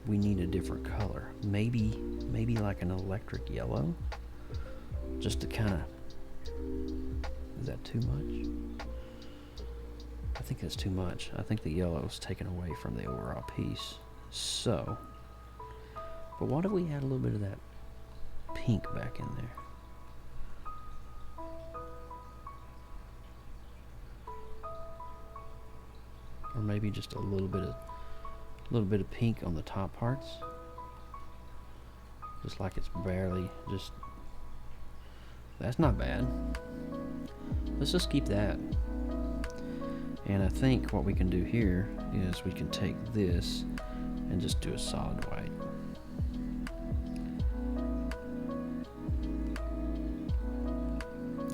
we need a different color. Maybe like an electric yellow. Just to kind of... Is that too much? I think that's too much. I think the yellow is taken away from the overall piece. So... But what if we add a little bit of that pink back in there? Or maybe just a little bit of pink on the top parts. Just like it's barely just... That's not bad. Let's just keep that. And I think what we can do here is we can take this and just do a solid white.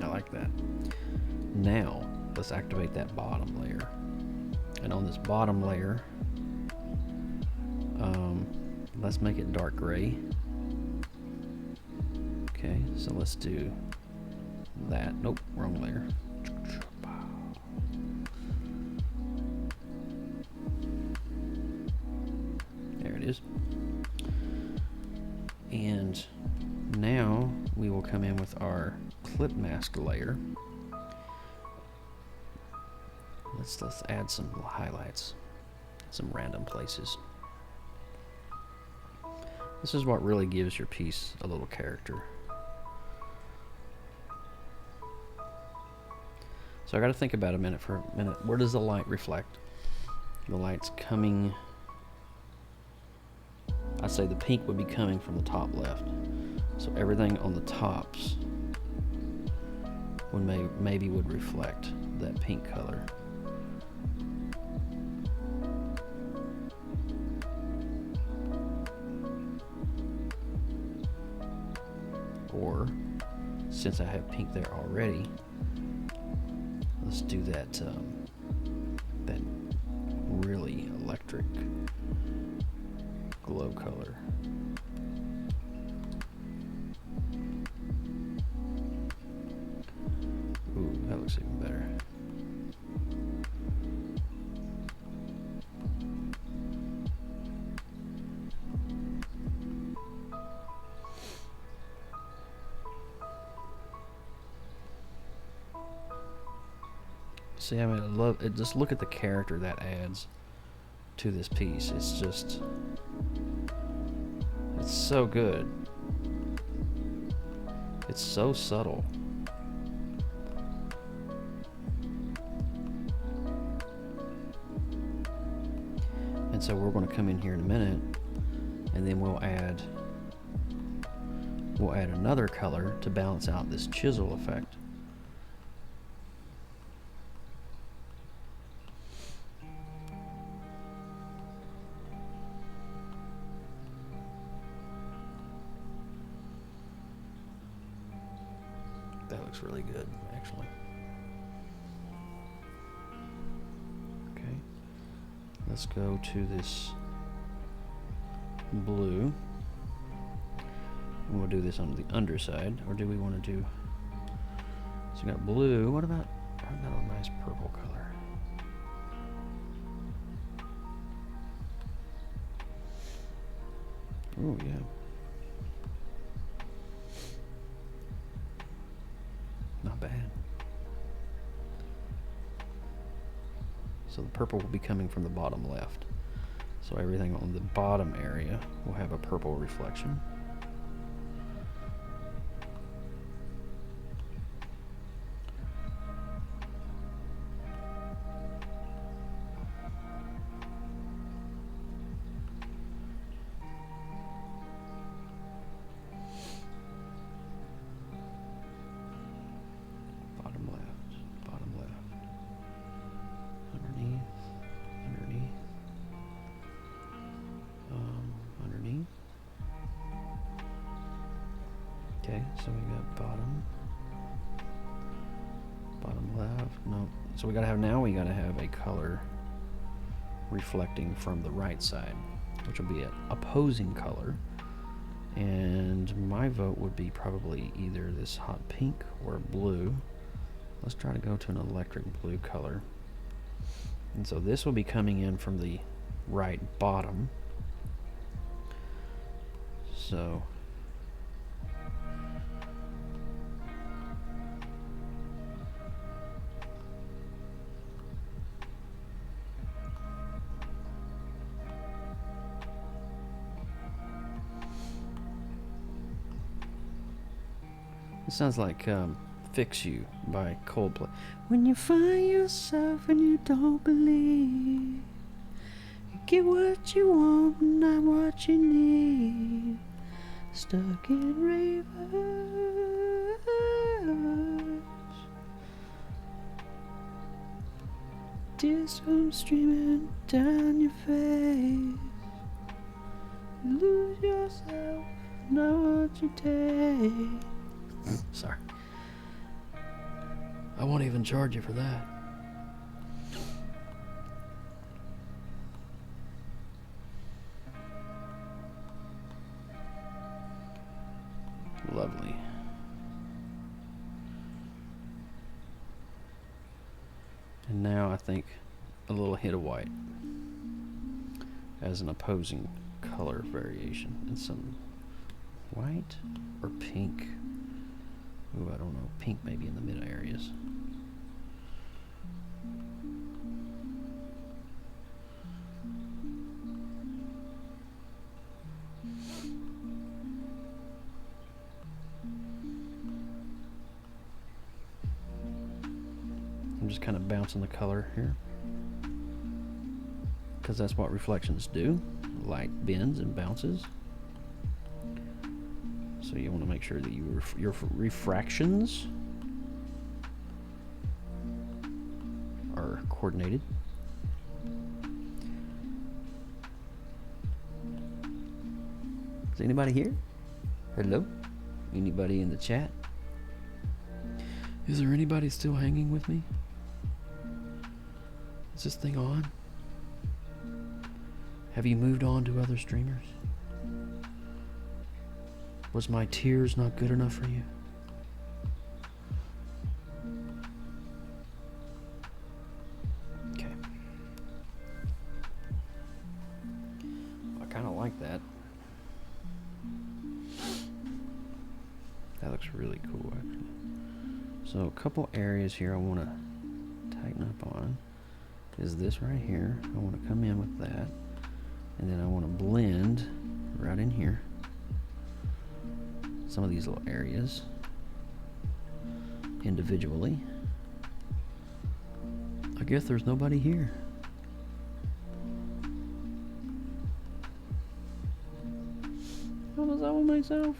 I like that. Now, let's activate that bottom layer. And on this bottom layer, let's make it dark gray. Okay, so let's do that. Nope, wrong layer. There it is. And now we will come in with our clip mask layer. Let's add some highlights, some random places. This is what really gives your piece a little character. So I got to think about it for a minute. Where does the light reflect? The light's coming... I'd say the pink would be coming from the top left. So everything on the tops would maybe would reflect that pink color. Or, since I have pink there already, let's do that that really electric glow color. Ooh, that looks even better. See, I mean, I love it. Just look at the character that adds to this piece. It's just, it's so good. It's so subtle. And so we're going to come in here in a minute, and then we'll add another color to balance out this chisel effect. That looks really good, actually. Okay, let's go to this blue. And we'll do this on the underside, or do we want to do... So we got blue. What about a nice purple color? Oh yeah. Not bad. So the purple will be coming from the bottom left. So everything on the bottom area will have a purple reflection. Bottom left, underneath, underneath. Okay, so we got bottom left. No, so we gotta have a color reflecting from the right side, which will be an opposing color. And my vote would be probably either this hot pink or blue. Let's try to go to an electric blue color. And so this will be coming in from the right bottom. So it sounds like Fix You by Coldplay. When you find yourself and you don't believe, you get what you want, not what you need. Stuck in reverse, tears come streaming down your face. You lose yourself, not what you take. Sorry. I won't even charge you for that. Lovely. And now I think a little hit of white as an opposing color variation. And some white or pink. Ooh, I don't know. Pink maybe in the mid areas. I'm just kind of bouncing the color here, because that's what reflections do. Light bends and bounces. So you want to make sure that your refractions are coordinated. Is anybody here? Hello? Anybody in the chat? Is there anybody still hanging with me? Is this thing on? Have you moved on to other streamers? Was my tears not good enough for you? Okay. I kind of like that. That looks really cool, actually. So a couple areas here I want to tighten up on is this right here. I want to come in with that, and then I want to blend right in here some of these little areas individually. I guess there's nobody here. I was all by myself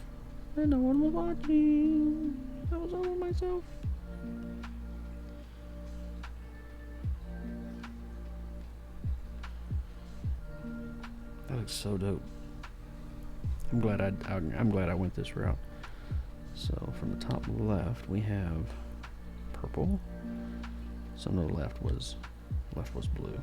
and no one was watching. I was all by myself. That looks so dope. I'm glad I went this route. So from the top left we have purple. Some of the left was blue.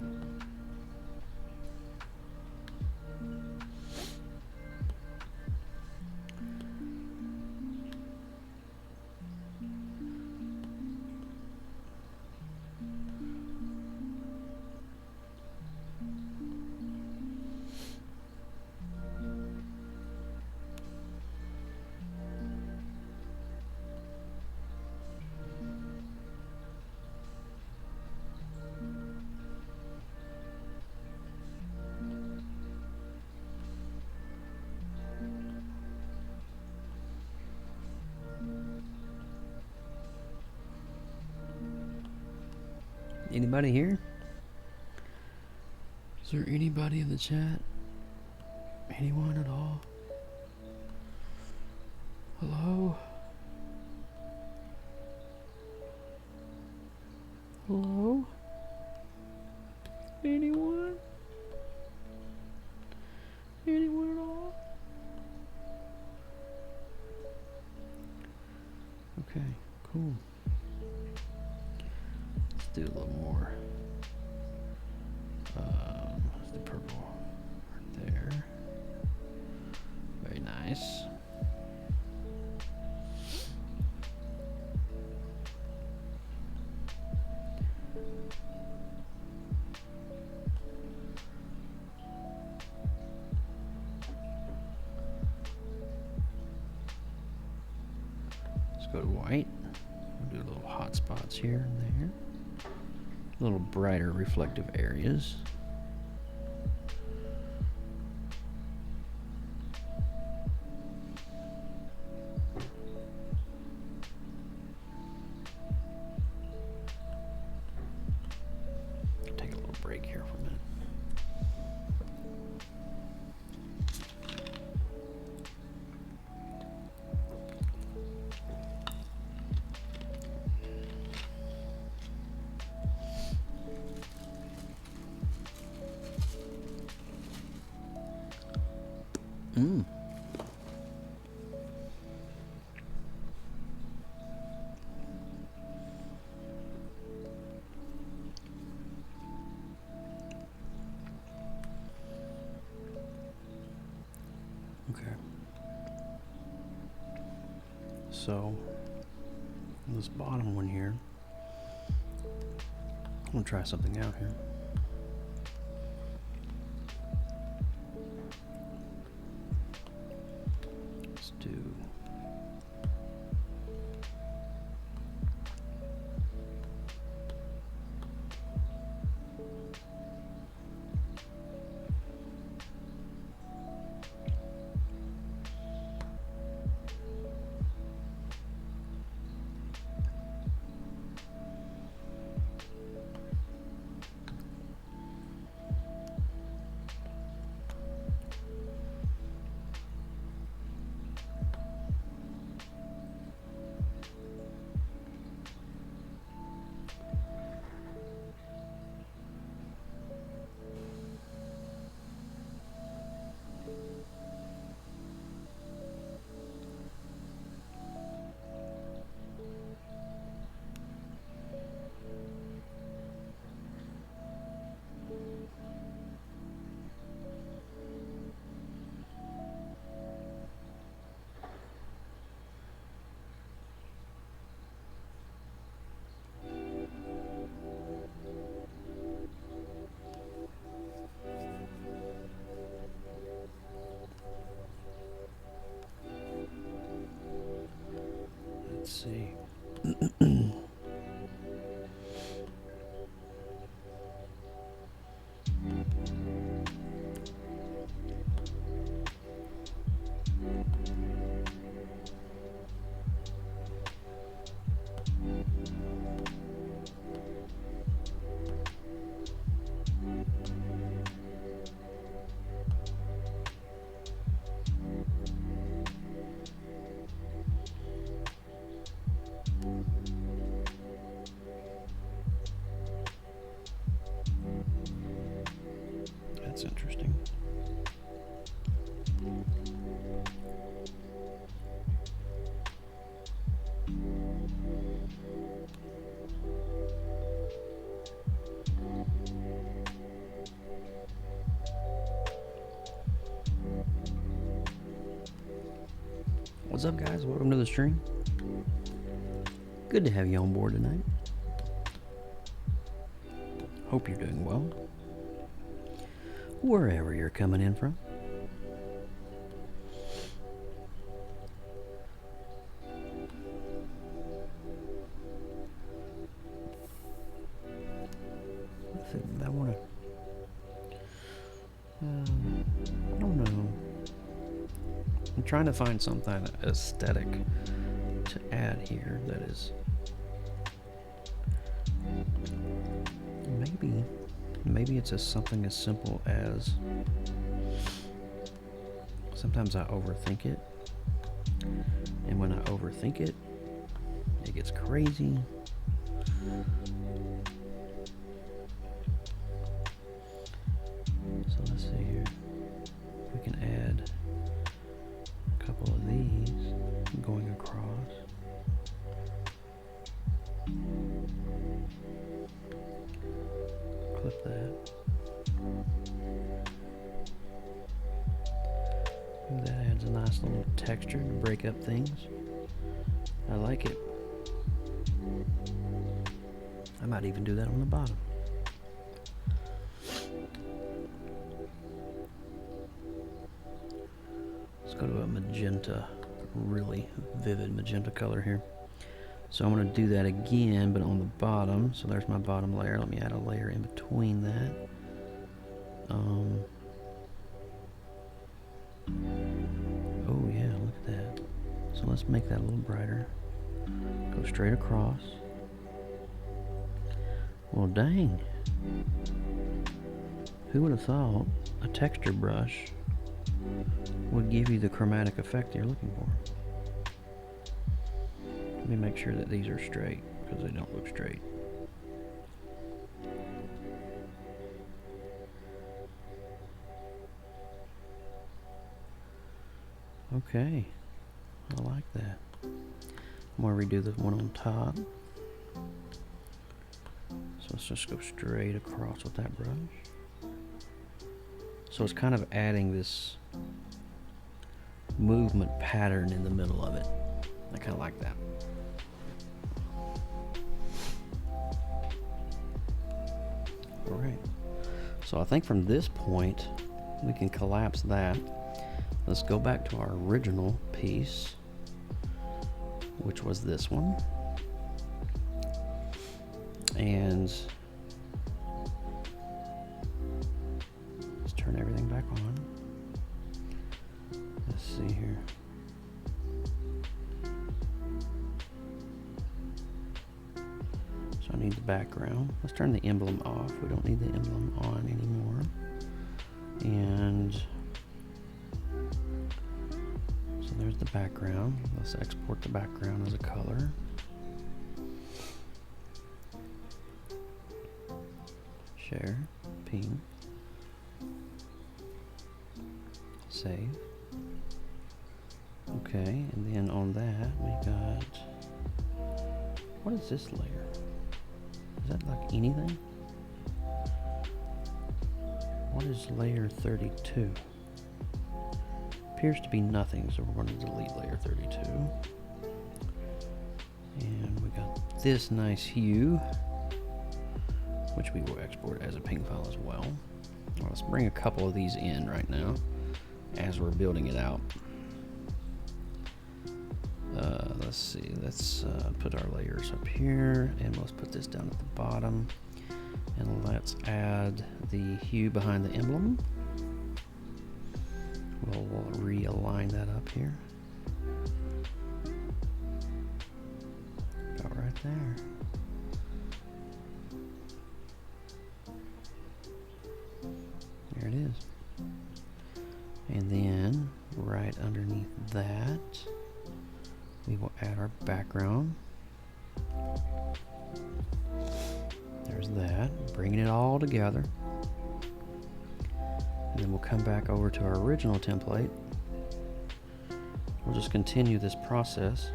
Anybody here? Is there anybody in the chat? Anyone at all? Hello? Hello? Anyone? Anyone at all? Okay, cool. Let's do a little more. Let's do purple right there. Very nice. Let's go to white. We'll do little hot spots here and there. Little brighter reflective areas. Take a little break here for a minute. Okay. So, this bottom one here, I'm gonna try something out here. Let's do let's see. That's interesting. What's up, guys? Welcome to the stream. Good to have you on board tonight. Hope you're doing well, wherever you're coming in from. I want to. I don't know. I'm trying to find something aesthetic to add here that is Maybe it's something as simple as, sometimes I overthink it, and when I overthink it, it gets crazy. So let's see here. We can add a couple of these going across. Clip that. Ooh, that adds a nice little texture to break up things. I like it. I might even do that on the bottom. Let's go to a magenta, really vivid magenta color here. So I'm going to do that again, but on the bottom. So there's my bottom layer. Let me add a layer in between that. Oh yeah, look at that. So let's make that a little brighter. Go straight across. Well, dang. Who would have thought a texture brush would give you the chromatic effect you're looking for? Let me make sure that these are straight, because they don't look straight. Okay, I like that. I'm going to redo the one on top. So let's just go straight across with that brush. So it's kind of adding this movement pattern in the middle of it. I kind of like that. Alright, so I think from this point we can collapse that. Let's go back to our original piece, which was this one. And let's turn everything back on. Let's see here. So I need the background. Let's turn the emblem off. We don't need the emblem on anymore. And so there's the background. Let's export the background as a color. Share, ping, save. Okay, and then on that we got, what is this layer? Is that like anything? What is layer 32? Appears to be nothing, so we're going to delete layer 32. And we got this nice hue, which we will export as a ping file as well. Well, let's bring a couple of these in right now as we're building it out. Let's see, let's put our layers up here, and let's put this down at the bottom, and let's add the hue behind the emblem. We'll realign that up here. About right there. There it is. And then right underneath that, we will add our background. There's that, bringing it all together. And then we'll come back over to our original template. We'll just continue this process.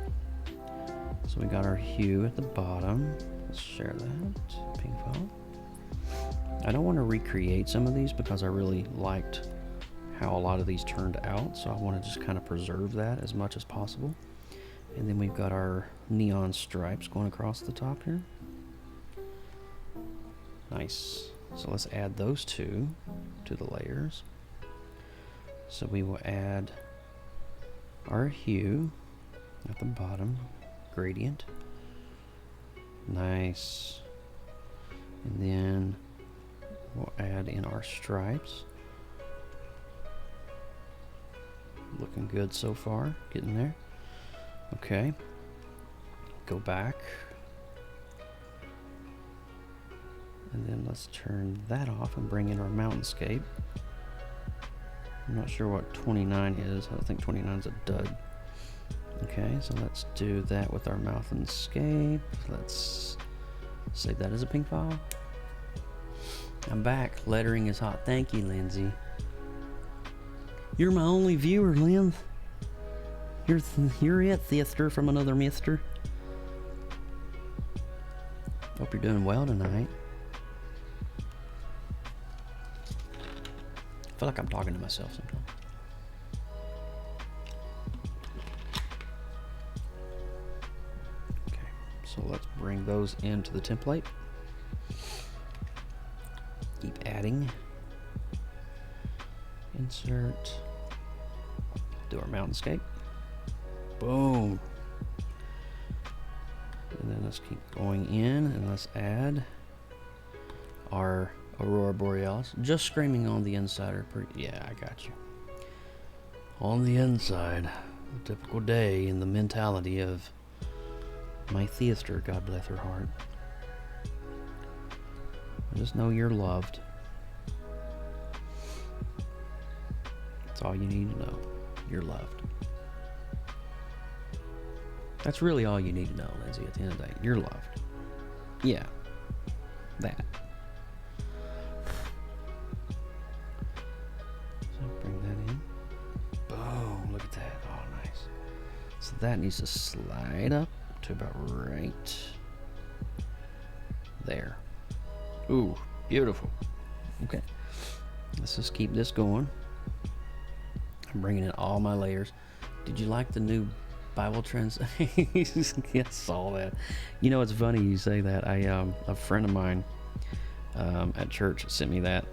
So we got our hue at the bottom. Let's share that, ping file. I don't want to recreate some of these because I really liked how a lot of these turned out, so I want to just kind of preserve that as much as possible. And then we've got our neon stripes going across the top here. Nice. So let's add those two to the layers. So we will add our hue at the bottom, gradient. Nice. And then we'll add in our stripes. Looking good so far, getting there. Okay, go back. And And then let's turn that off and bring in our mountainscape. I'm not sure what 29 is. I think 29 is a dud. Okay, so let's do that with our mountainscape. Let's save that as a ping file. I'm back. Lettering is hot. Thank you, Lindsay. You're my only viewer, Lynn. You're it, Thister from another mister. Hope you're doing well tonight. I feel like I'm talking to myself sometimes. Okay, so let's bring those into the template. Keep adding. Insert. Do our mountainscape. Boom. And then let's keep going in and let's add our Aurora Borealis. Just screaming on the inside. Yeah, I got you. On the inside. A typical day in the mentality of my Theaster, God bless her heart. Just know you're loved. That's all you need to know. You're loved. That's really all you need to know, Lindsay, at the end of the day. You're loved. Yeah. That. So bring that in. Boom. Look at that. Oh, nice. So that needs to slide up to about right there. Ooh, beautiful. Okay. Let's just keep this going. I'm bringing in all my layers. Did you like the new Bible translation? I saw that. You know, it's funny you say that. A friend of mine at church sent me that.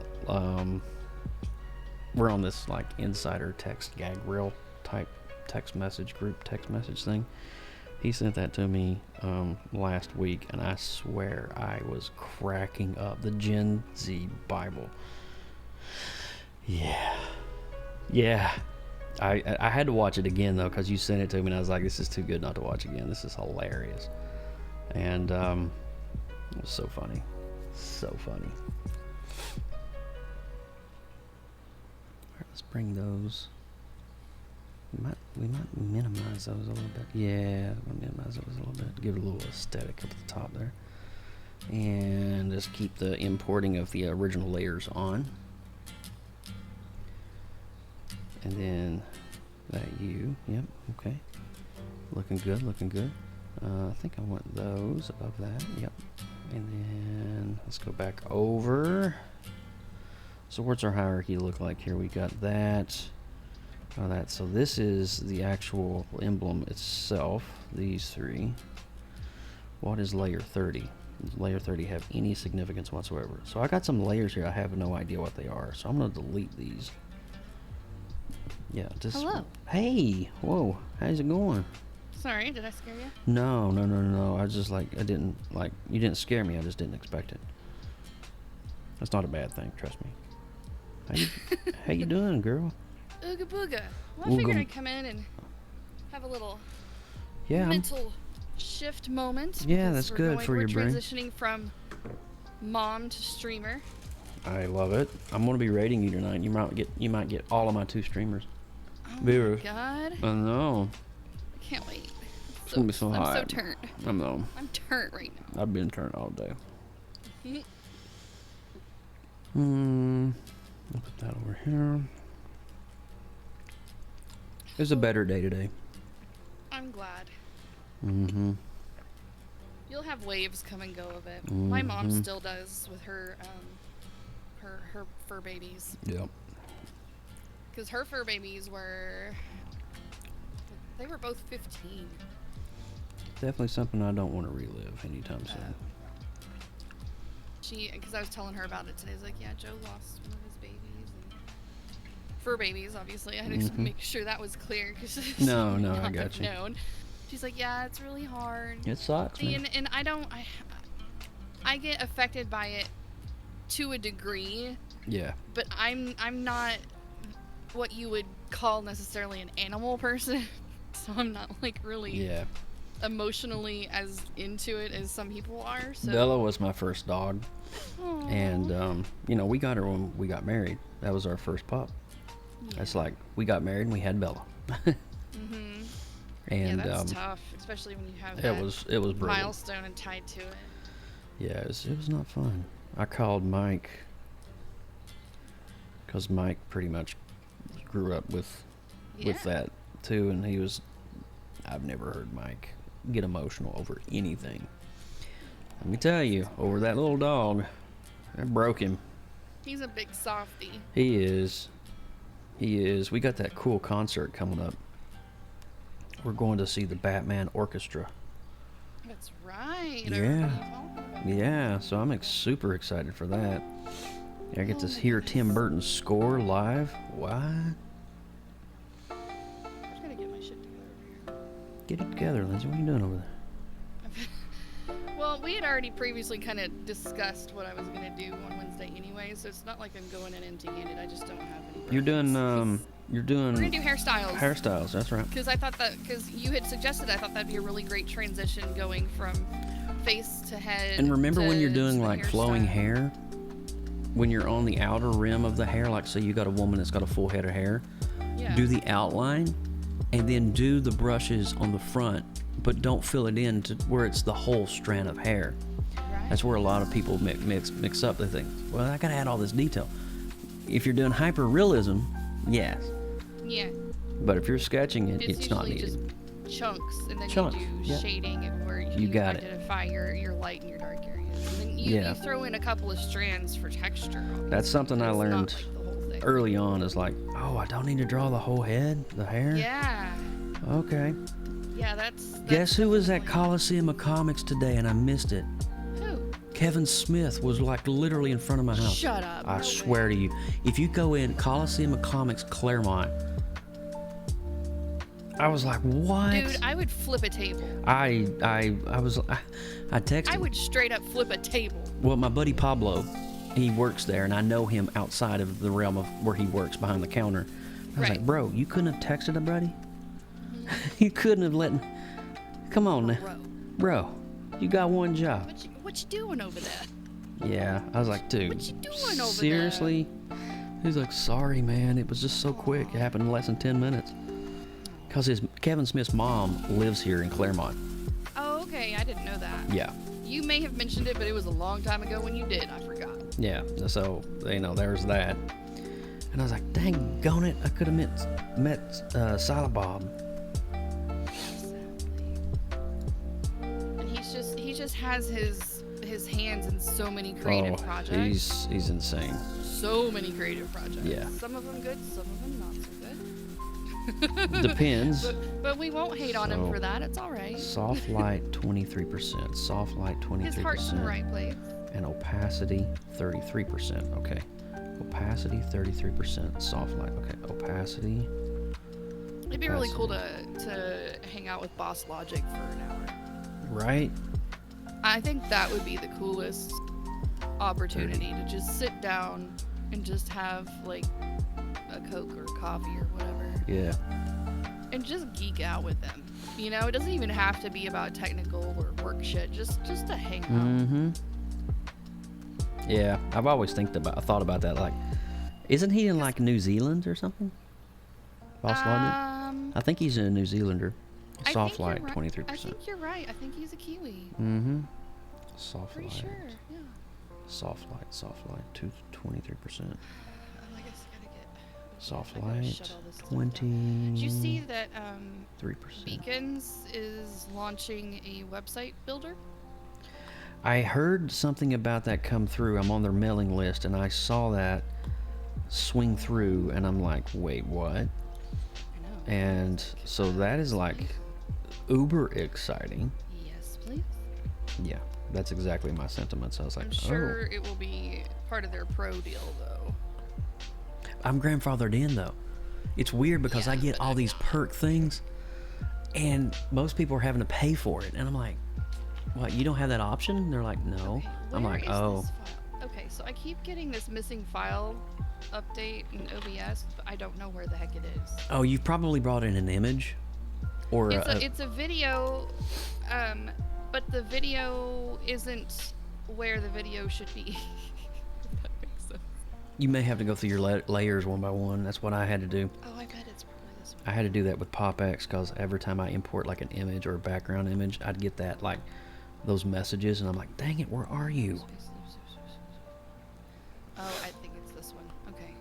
We're on this like insider text gag reel type text message group text message thing. He sent that to me last week, and I swear I was cracking up. The Gen Z Bible. Yeah. I had to watch it again though, because you sent it to me and I was like, this is too good not to watch again. This is hilarious. And it was so funny. So funny. Alright, let's bring those. We might minimize those a little bit. Yeah, we'll minimize those a little bit. Give it a little aesthetic up at the top there. And just keep the importing of the original layers on. And then that yep, okay. Looking good, looking good. I think I want those above that, yep. And then let's go back over. So what's our hierarchy look like here? We got that, that. So this is the actual emblem itself, these three. What is layer 30? Does layer 30 have any significance whatsoever? So I got some layers here, I have no idea what they are. So I'm gonna delete these. Yeah, just... Hello. Hey! Whoa, how's it going? Sorry, did I scare you? No. I was just like, you didn't scare me, I just didn't expect it. That's not a bad thing, trust me. How you doing, girl? Ooga booga. Well, I figured I'd come in and have a little mental shift moment. Yeah, that's good for your brain. We're transitioning from mom to streamer. I love it. I'm gonna be rating you tonight. You might get all of my 2 streamers. Oh my god. I know. I can't wait. It's gonna be so hot. I'm so turned. I know. I'm turned right now. I've been turned all day. I'll put that over here. It's a better day today. I'm glad. Mm-hmm. You'll have waves come and go of it. My mom still does with her her fur babies. Yep. Because her fur babies were both 15. Definitely something I don't want to relive anytime soon. Because I was telling her about it today. I was like, yeah, Joe lost one of his babies. And fur babies, obviously. I had to make sure that was clear. Cause no, I got you. Known. She's like, yeah, it's really hard. It sucks, man. And I get affected by it to a degree. Yeah. But I'm not what you would call necessarily an animal person. So I'm not like really emotionally as into it as some people are. So. Bella was my first dog. Aw. And, you know, we got her when we got married. That was our first pup. Yeah. It's like, we got married and we had Bella. Mm-hmm. And yeah, that's tough, especially when you have it that was brutal. milestone and tied to it. Yeah, it was not fun. I called Mike because Mike pretty much grew up with that too, and he was. I've never heard Mike get emotional over anything. Let me tell you, over that little dog, that broke him. He's a big softie. He is. He is. We got that cool concert coming up. We're going to see the Batman Orchestra. That's right. Yeah. Yeah, so I'm super excited for that. I get to hear Tim Burton's score live. What? I just gotta get my shit together over Get it together, Lindsay. What are you doing over there? here. Well, we had already previously kind of discussed what I was gonna do on Wednesday anyway, so it's not like I'm going in empty-handed. I just don't have any. You're doing, brains. you're doing... We're gonna do hairstyles. Hairstyles, that's right. Because I thought because you had suggested, I thought that'd be a really great transition going from face to head. And remember when you're to doing the like flowing hairstyle. hair? When you're on the outer rim of the hair, like say you got a woman that's got a full head of hair, Yeah. do the outline and then do the brushes on the front, but don't fill it in to where it's the whole strand of hair. Right. That's where a lot of people mix up. They think, well, I gotta add all this detail. If you're doing hyper realism, yes. Yeah. But if you're sketching it, it's not usually needed. just chunks, and then Chunks, you do yeah. shading and where you got it. identify your light and your dark areas. And then you, Yeah. you throw in a couple of strands for texture. Obviously, That's something I but it's not, learned like, the whole thing. early on is like, oh, I don't need to draw the whole head, the hair? Yeah. Okay. Yeah, that's Guess who was at definitely- Coliseum of Comics today and I missed it? Who? Kevin Smith was like literally in front of my house. Shut up. I no swear way. to you. If you go in Coliseum of Comics Claremont, I was like, what? Dude, I would flip a table. I texted. I would straight up flip a table. Well, my buddy Pablo, he works there, and I know him outside of the realm of where he works behind the counter. I was Right. like, bro, you couldn't have texted a buddy? You couldn't have let... Come on now. Bro, Bro, you got one job. what you doing over there? Yeah, I was like, dude, What you doing over there? seriously? He's like, sorry, man, it was just so quick. It happened in less than 10 minutes. Because Kevin Smith's mom lives here in Claremont. Oh, okay. I didn't know that. Yeah. You may have mentioned it, but it was a long time ago when you did. I forgot. Yeah, so, you know, there's that. And I was like, dang gone it, I could have met Silent Bob. And he just has his hands in so many creative projects. He's insane. So many creative projects. Yeah. Some of them good, some of them not so good. Depends. But we won't hate on him So, for that. It's all right. Soft light 23%. Soft light 23%. His heart's in the right place. And opacity 33%. Okay. Opacity 33%. Soft light. Okay. Opacity. It'd be really cool to hang out with Boss Logic for an hour. Right? I think that would be the coolest opportunity to just sit down and just have like a Coke or coffee or whatever. Yeah. And just geek out with them. You know, it doesn't even have to be about technical or work shit. Just to hang out. Mm-hmm. Yeah, I've always thought about that. Like, isn't he in like New Zealand or something? Boss Logic? I think he's a New Zealander. I Soft think you're light, right. 23%. I think you're right. I think he's a Kiwi. Mm-hmm. Soft Pretty light. sure. Yeah. Soft light. 23%. Oh, I guess I gotta get. Soft I gotta light, shut all this stuff down. 23%. Did you see that Beacons is launching a website builder? I heard something about that come through. I'm on their mailing list, and I saw that swing through, and I'm like, wait, what? I know. And so that is like uber exciting. Yes, please. Yeah, that's exactly my sentiments. I was like, I'm sure it will be part of their pro deal, though. I'm grandfathered in though. It's weird because Yeah, I get but all I'm these not. perk things, and most people are having to pay for it, and I'm like, what? You don't have that option? They're like, no. Okay, I'm where like, is oh. this file? Okay, so I keep getting this missing file update in OBS, but I don't know where the heck it is. Oh, you've probably brought in an image. Or it's a video, but the video isn't where the video should be. If that makes sense. you may have to go through your layers one by one. That's what I had to do. Oh, I bet it's probably this one. I had to do that with PopX because every time I import like an image or a background image, I'd get that like those messages, and I'm like, dang it, where are you? Oh, I think it's this one. Okay.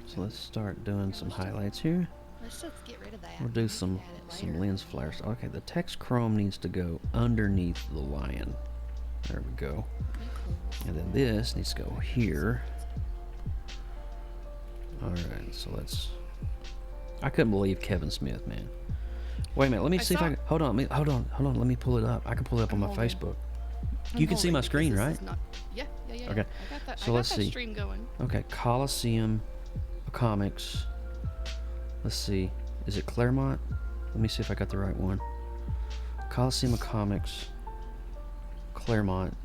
So let's start doing some highlights here. Let's just get rid of that. We'll do some lens flares. Okay, the text chrome needs to go underneath the lion. There we go. And then this needs to go here. Alright, so let's... I couldn't believe Kevin Smith, man. Wait a minute, let me see if I can... Hold on, let me pull it up. I can pull it up on my Facebook. You can see my screen, right? Yeah. Okay. I got that. So I let's got that see. stream going. Okay, Coliseum Comics. Let's see. Is it Claremont? Let me see if I got the right one. Coliseum Comics. Claremont.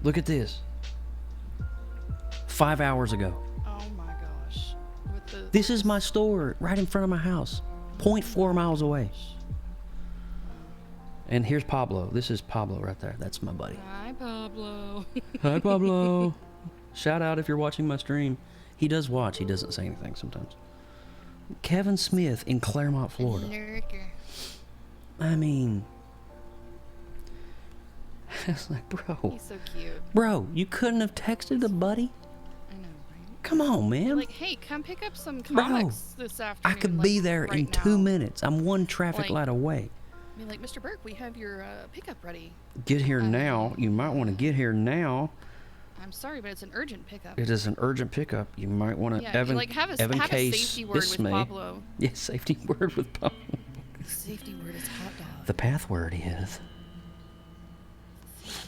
Look at this. 5 hours ago. Oh my gosh. This is my store right in front of my house. 0.4 miles away. And here's Pablo. This is Pablo right there. That's my buddy. Hi, Pablo. Hi, Pablo. Shout out if you're watching my stream. He does watch. He doesn't say anything sometimes. Kevin Smith in Claremont, Florida. Lurker. I mean... It's like, bro. He's so cute. Bro, you couldn't have texted a buddy? I know, right? Come on, man. Like, hey, come pick up some comics this afternoon. I could like, be there right in now. 2 minutes. I'm one traffic light away. Be like, Mr. Burke, we have your pickup ready. Get here now. You might want to get here now. I'm sorry, but it's an urgent pickup. It is an urgent pickup. You might want to Yeah, Evan, like have a case safety word this with may. Pablo. Yes, safety word with Pablo. Safety word is hot dog. The path word is. It's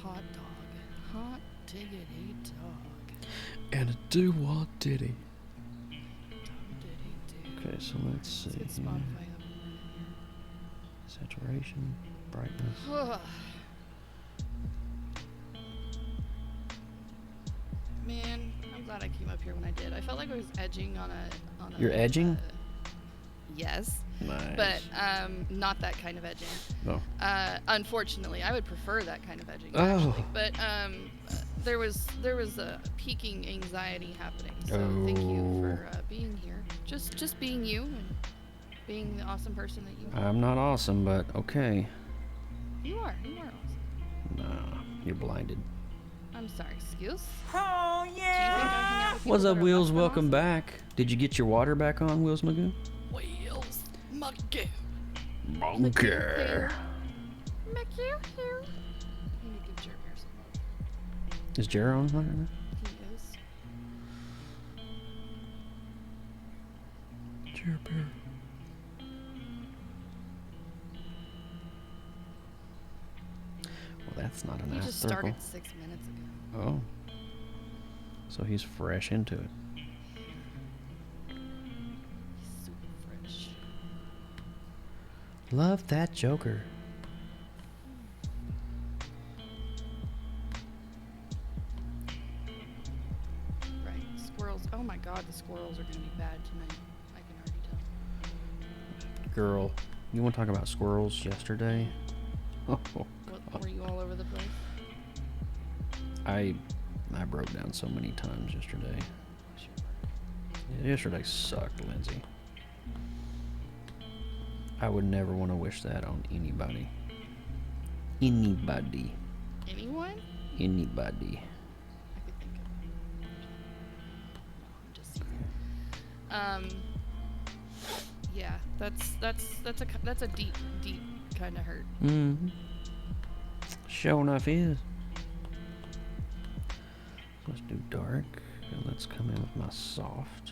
hot dog. Hot diggity dog. And a do-what diddy. Diggity do. Okay, so let's see. Let's get Spotify up. Saturation, brightness. Man, I'm glad I came up here when I did. I felt like I was edging on a. You're edging? Yes. Nice. But not that kind of edging. No. Unfortunately, I would prefer that kind of edging. Oh. Actually. But there was a peaking anxiety happening. So thank you for being here. Just being you and being the awesome person that you are. I'm not awesome, but okay. You are awesome. Nah, you're blinded. I'm sorry. Excuse? Oh yeah. Do you think I hang out with people What's that up, are Wheels? less than Welcome awesome? back. Did you get your water back on, Wheels Magoo? Wheels. Monkey. Bunker. Make you here. I need to give Jeremy some love. Is Jer on right now? He is. Jer Bear. Well, that's not a He nice just circle. started 6 minutes ago. Oh. So he's fresh into it. He's super fresh. Love that Joker. Right. Squirrels. Oh my god, the squirrels are gonna be bad tonight. I can already tell. Girl, you want to talk about squirrels yesterday? Oh, What, were you all over the place? I broke down so many times yesterday. Yeah, yesterday sucked, Lindsay. I would never want to wish that on anybody. Anybody. Anyone? Anybody. I could think of. No, I'm just teasing. Yeah, that's a deep kind of hurt. Mm-hmm. Sure enough is. Let's do dark, and let's come in with my soft.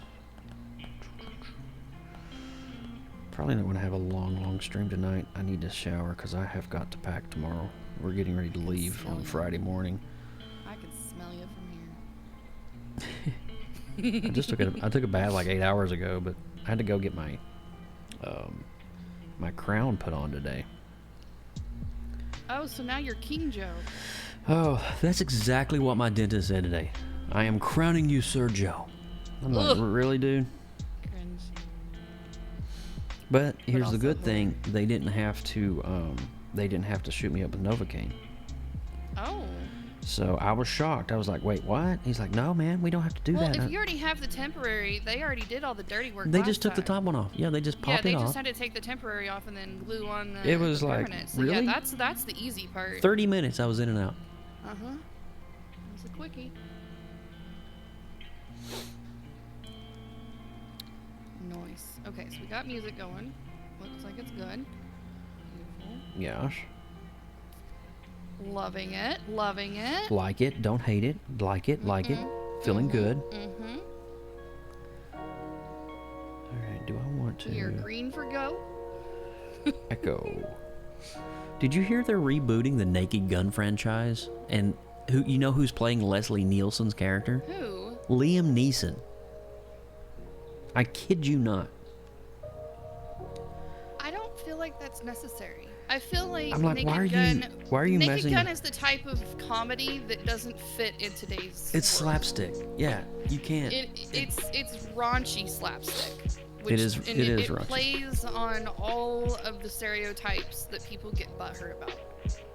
Probably not going to have a long stream tonight. I need to shower because I have got to pack tomorrow. We're getting ready to leave on Friday morning. I can smell you from here. I took a bath like 8 hours ago, but I had to go get my my crown put on today. Oh, so now you're King Joe. Oh, that's exactly what my dentist said today. I am crowning you Sir Joe. I'm like, Ugh. really, dude? But here's the also good cool. thing: they didn't have to. They didn't have to shoot me up with Novocaine. Oh. So I was shocked. I was like, "Wait, what?" He's like, "No, man, we don't have to do Well, that." if you already have the temporary, they already did all the dirty work. They last just took the time. top one off. Yeah, they just Yeah, popped they it just off. had to take the temporary off and then glue on the. It was the like, permanent. So really? Yeah, that's the easy part. 30 minutes, I was in and out. Uh huh. It's a quickie. Nice. Okay, so we got music going. Looks like it's good. Beautiful. Yes. Loving it. Loving it. Like it, don't hate it. Like it, like it. Feeling good. Mm-hmm. All right, do I want to We are green for go. echo? Did you hear they're rebooting the Naked Gun franchise? And who's playing Leslie Nielsen's character? Who? Liam Neeson. I kid you not. I don't feel like that's necessary. I feel like I'm like, Naked why are you- Gun. why are you Naked messing Gun with- is the type of comedy that doesn't fit in today's. It's world. slapstick. Yeah, you can't. It's raunchy slapstick. Which, It is- and it is it raunchy. plays on all of the stereotypes that people get butthurt about.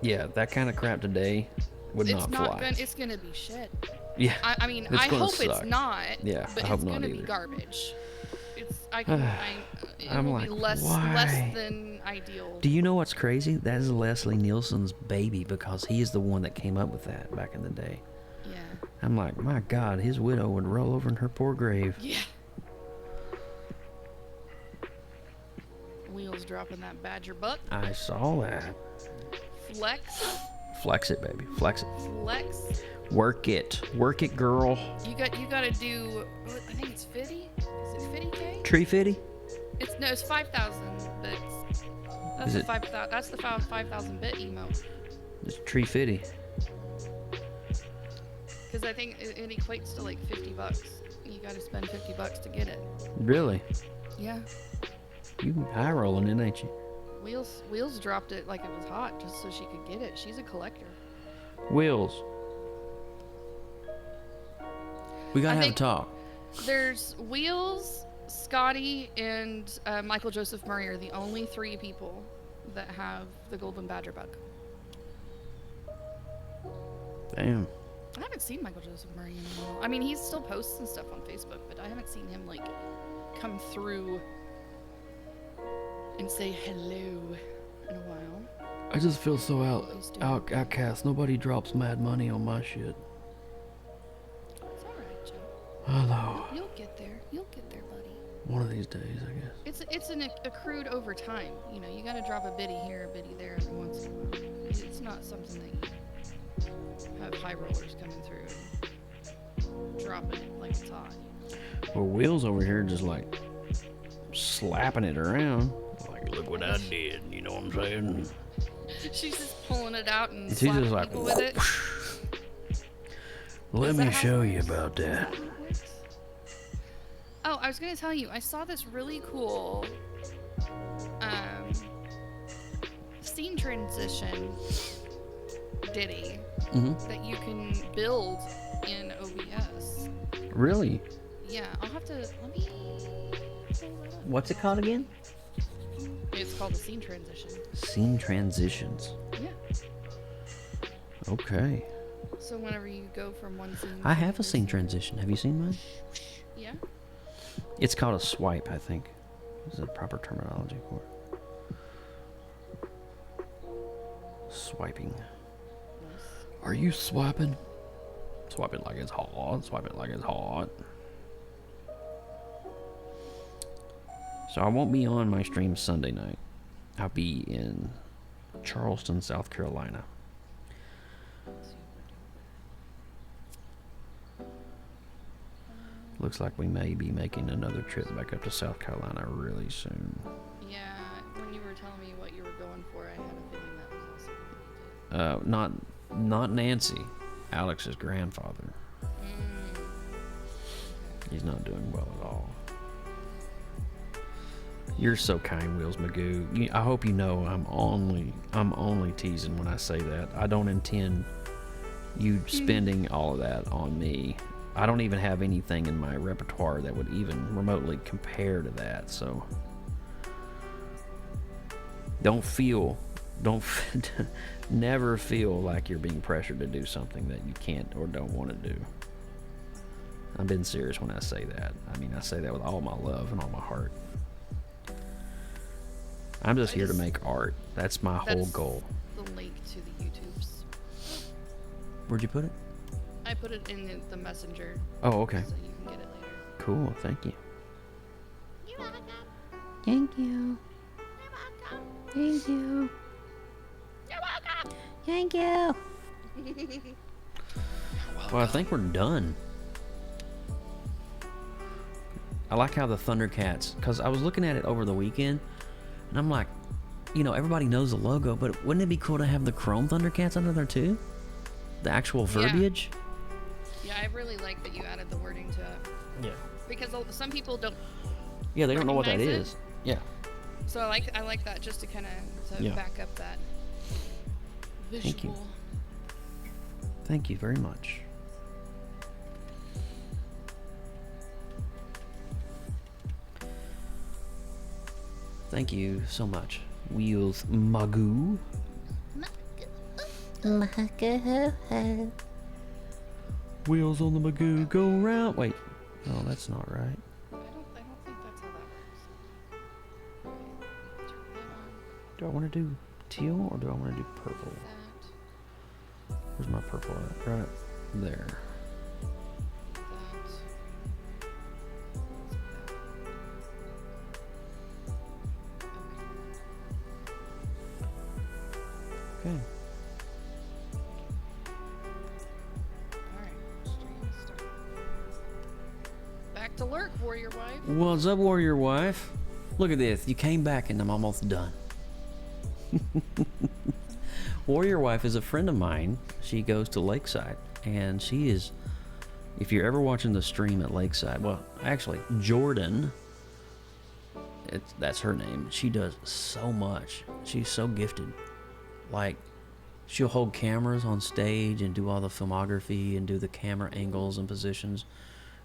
Yeah, that kind of crap today would It's not not fly. gonna. It's gonna be shit. Yeah. I mean, It's I gonna hope suck. it's not. Yeah, but I hope it's not gonna be either. garbage. It's. I can. It I'm will like, be less why? than ideal. Do you know what's crazy? That is Leslie Nielsen's baby because he is the one that came up with that back in the day. Yeah. I'm like, my God, his widow would roll over in her poor grave. Yeah. Wheels dropping that badger butt. I saw that. Flex. Flex it, baby. Flex it. Flex. Work it. Work it, girl. You gotta do. I think it's 50. Is it 50K? Tree fitty? It's 5,000 bits. That's Is the it- 5,000. That's the 5,000 bit emote. It's tree fitty. Because I think it equates to like $50. You gotta spend $50 to get it. Really? Yeah. You high rolling in, ain't you? Wheels dropped it like it was hot just so she could get it. She's a collector. Wheels. We gotta I have a think- talk. There's Wheels, Scotty, and Michael Joseph Murray are the only 3 people that have the golden badger bug. Damn. I haven't seen Michael Joseph Murray in a while. I mean, he still posts and stuff on Facebook, but I haven't seen him like come through and say hello in a while. I just feel so He's doing outcast. Nobody drops mad money on my shit. It's alright, Joe. Hello. You'll get there. You'll get there, buddy. One of these days, I guess. It's an accrued over time. You know, you gotta drop a biddy here, a biddy there every once in a while. It's not something that you have high rollers coming through and dropping it like it's hot. Well, Wheels over here just like slapping it around. Like, look what I did. You know what I'm saying? She's just pulling it out and She's slapping just like, people with it. Let Is me that how show it you works? about Is that. how it works? Oh, I was gonna tell you, I saw this really cool scene transition ditty that you can build in OBS. Really? Yeah, I'll have to let me pull that up. What's it called again? It's called a scene transition. Scene transitions. Yeah. Okay. So whenever you go from one scene, I to have a another scene transition. Have you seen mine? Yeah. It's called a swipe, I think. Is that proper terminology for it? Swiping. Are you swiping? Swipe it like it's hot. Swipe it like it's hot. So I won't be on my stream Sunday night. I'll be in Charleston, South Carolina. Looks like we may be making another trip back up to South Carolina really soon. Yeah. When you were telling me what you were going for, I had a feeling that was also what you did. Not Nancy, Alex's grandfather. He's not doing well at all. You're so kind, Wheels Magoo. I hope you know I'm only teasing when I say that. I don't intend you spending all of that on me. I don't even have anything in my repertoire that would even remotely compare to that. So don't never feel like you're being pressured to do something that you can't or don't want to do. I'm being serious when I say that. I mean, I say that with all my love and all my heart. I'm just here to make art. That's my whole goal. The link to the YouTubes. Where'd you put it? I put it in the messenger. Oh, okay. So you can get it later. Cool. Thank you. You're welcome. Thank you. You're welcome. Thank you. You're welcome. Thank you. Well, I think we're done. I like how the Thundercats, because I was looking at it over the weekend, and I'm like, you know, everybody knows the logo, but wouldn't it be cool to have the Chrome Thundercats under there too? The actual verbiage? Yeah, I really like that you added the wording to it. Yeah. Because some people don't. Yeah, they don't know what that recognize is. Yeah. So I like that just to kind of back up that visual. Thank you. Thank you very much. Thank you so much. Wheels Magoo. Wheels on the Magoo go round. Wait. No, that's not right. I don't think that's how that works. Okay, turn that on. Do I want to do teal or do I want to do purple? That. Where's my purple at? Right there. Okay. Alright, stream start. Back to lurk, warrior wife. What's up, warrior wife? Look at this. You came back and I'm almost done. Warrior wife is a friend of mine. She goes to Lakeside, and she is, if you're ever watching the stream at Lakeside, well, actually, Jordan, that's her name. She does so much. She's so gifted. Like, she'll hold cameras on stage and do all the filmography and do the camera angles and positions,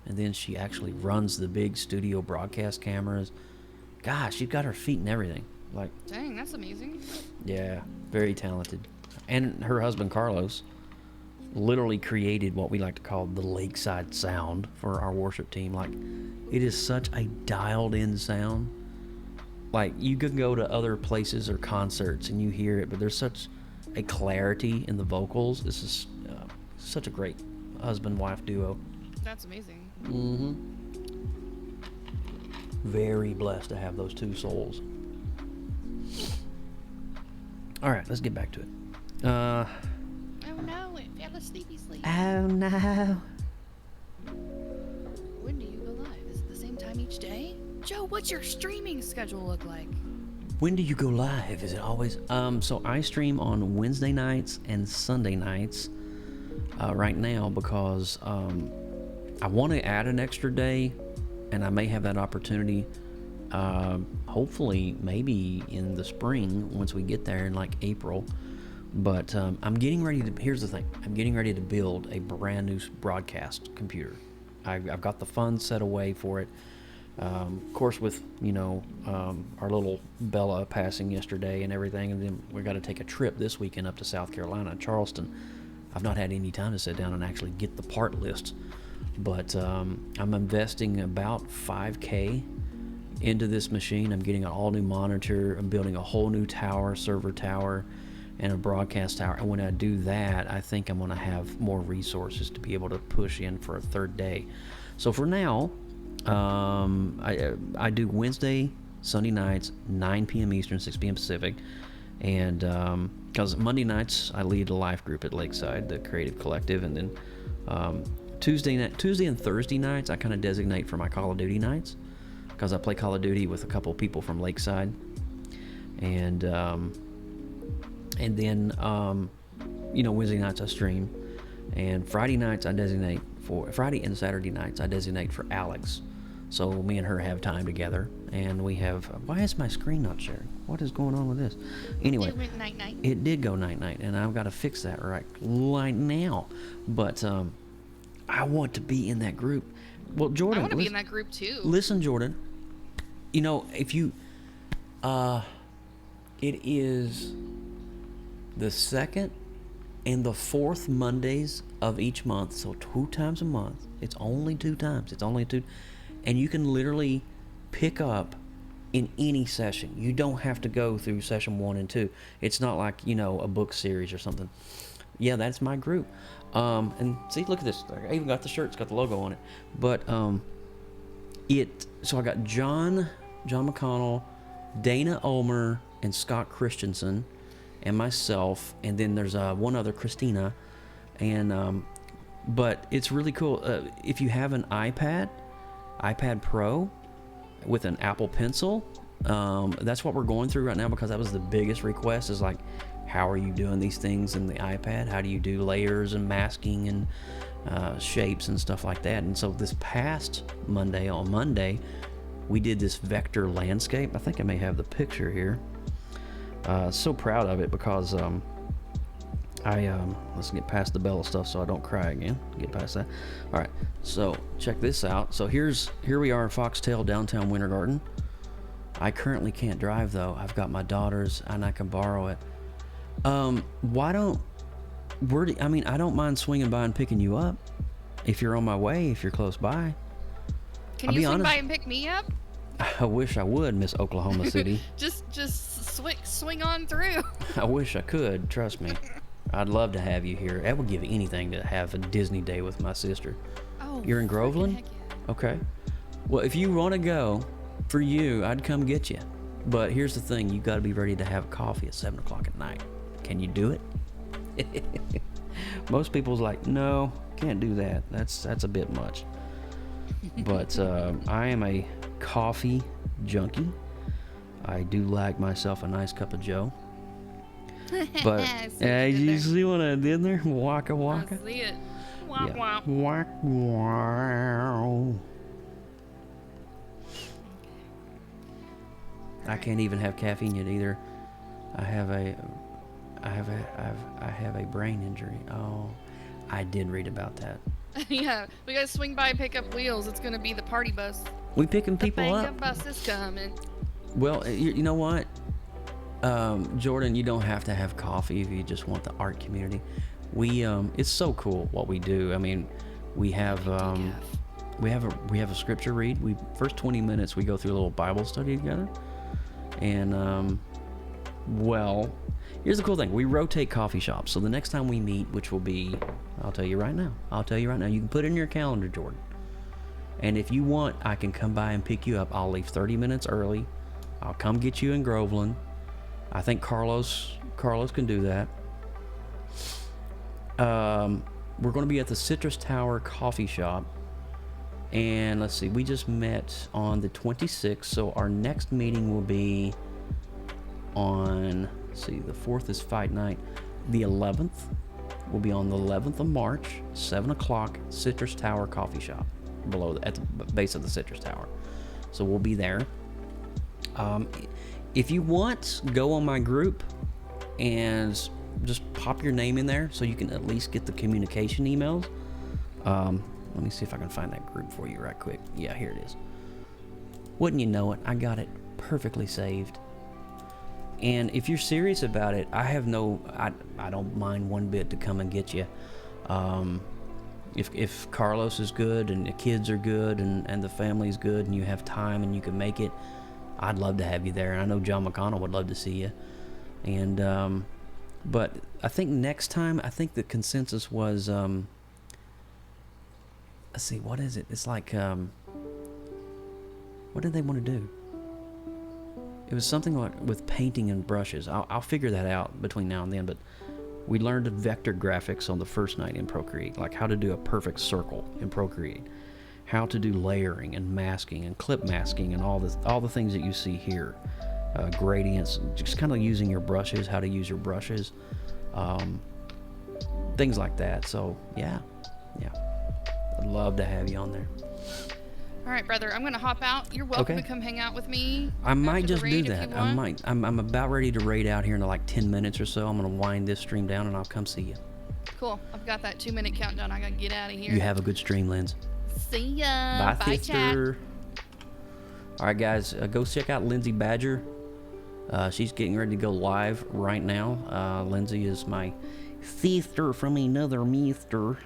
and then she actually runs the big studio broadcast cameras. Gosh, she's got her feet and everything. Like, Dang, that's amazing. yeah, very talented. And her husband Carlos literally created what we like to call the Lakeside sound for our worship team. Like, it is such a dialed in sound. Like, you could go to other places or concerts and you hear it, but there's such a clarity in the vocals. This is such a great husband-wife duo. That's amazing. Mm-hmm. Very blessed to have those two souls. All right, let's get back to it. Oh no, it fell asleep. Oh no. When do you go live? Is it the same time each day? Joe, what's your streaming schedule look like? When do you go live? Is it always? So I stream on Wednesday nights and Sunday nights right now because I want to add an extra day, and I may have that opportunity. Hopefully, maybe in the spring once we get there in like April. But I'm getting ready to. Here's the thing: I'm getting ready to build a brand new broadcast computer. I've got the funds set away for it. Of course, with our little Bella passing yesterday and everything, and then we got to take a trip this weekend up to South Carolina, Charleston. I've not had any time to sit down and actually get the part list, but I'm investing about $5,000 into this machine. I'm getting an all new monitor. I'm building a whole new tower, server tower, and a broadcast tower. And when I do that, I think I'm going to have more resources to be able to push in for a third day. So for now, I do Wednesday, Sunday nights, 9 p.m. Eastern, 6 p.m. Pacific, and because Monday nights I lead a life group at Lakeside, the Creative Collective, and then Tuesday and Thursday nights I kind of designate for my Call of Duty nights, because I play Call of Duty with a couple of people from Lakeside, and then Wednesday nights I stream, and Friday nights I designate for Friday and Saturday nights I designate for Alex. So me and her have time together, and we have. Why is my screen not sharing? What is going on with this? Anyway, It went night-night. it did go night-night, and I've got to fix that right now. But I want to be in that group. Well, Jordan, I want to be in that group too. listen, Jordan. If you It is the second and the fourth Mondays of each month, so 2 times a month. It's only 2 times. It's only 2, and you can literally pick up in any session. You don't have to go through session 1 and 2. It's not like, you know, a book series or something. Yeah, that's my group. And see, look at this. I even got the shirt. It's got the logo on it. But so I got John McConnell, Dana Ulmer, and Scott Christensen, and myself, and then there's one other, Christina, and but it's really cool. If you have an iPad Pro with an Apple Pencil, that's what we're going through right now, because that was the biggest request, is like, how are you doing these things in the iPad? How do you do layers and masking and shapes and stuff like that? And so this past Monday, we did this vector landscape. I think I may have the picture here. So proud of it, because let's get past the Bella stuff so I don't cry again. Get past that. All right, so check this out. So here we are in Foxtail, downtown Winter Garden. I currently can't drive though. I've got my daughters and I can borrow it. I don't mind swinging by and picking you up if you're on my way, if you're close by. Can you swing by and pick me up? I wish I would, Miss Oklahoma City. just swing on through. I wish I could, trust me. I'd love to have you here. I would give anything to have a Disney day with my sister. Oh, you're in Groveland? heck yeah. Okay. Well, if you want to go, for you, I'd come get you. But here's the thing, you got to be ready to have coffee at 7 o'clock at night. Can you do it? Most people's like, no, can't do that. That's a bit much. But I am a coffee junkie. I do like myself a nice cup of Joe. But you see what I did there? Waka waka. I see it. Wah, Yeah. wah. Wow. I can't even have caffeine yet either. I have a brain injury. Oh, I did read about that. Yeah, we gotta swing by and pick up wheels. It's gonna be the party bus. We picking people the up. bus is coming. Well, you know what, Jordan, you don't have to have coffee if you just want the art community. It's so cool what we do. I mean, we have a scripture read. First 20 minutes we go through a little Bible study together, and well, here's the cool thing. We rotate coffee shops. So the next time we meet, which will be, I'll tell you right now. You can put it in your calendar, Jordan. And if you want, I can come by and pick you up. I'll leave 30 minutes early. I'll come get you in Groveland. I think Carlos can do that. We're going to be at the Citrus Tower Coffee Shop. And let's see, we just met on the 26th. So our next meeting will be on, let's see, the 4th is fight night. The 11th will be on the 11th of March, 7 o'clock, Citrus Tower Coffee Shop, at the base of the Citrus Tower. So we'll be there. If you want, go on my group and just pop your name in there so you can at least get the communication emails. Let me see if I can find that group for you right quick. Yeah, here it is. Wouldn't you know it, I got it perfectly saved. And if you're serious about it, I don't mind one bit to come and get you. If Carlos is good and the kids are good and the family's good and you have time and you can make it, I'd love to have you there. And I know John McConnell would love to see you. And but I think next time, I think the consensus was, let's see, what is it? It's like, what did they want to do? It was something like with painting and brushes. I'll figure that out between now and then, but we learned vector graphics on the first night in ProCreate, like how to do a perfect circle in ProCreate, how to do layering and masking and clip masking and all the things that you see here, gradients, just kind of using your brushes, how to use your brushes, things like that. So yeah, I'd love to have you on there. All right, brother, I'm gonna hop out. You're welcome to come hang out with me. I might just do if that. you I want. might. I'm about ready to raid out here in like 10 minutes or so. I'm gonna wind this stream down and I'll come see you. Cool. I've got that 2-minute countdown. I gotta get out of here. You have a good stream, Linz. See ya. Bye, Chat. sister. All right, guys, go check out Lindsay Badger. She's getting ready to go live right now. Lindsay is my sister from another mister.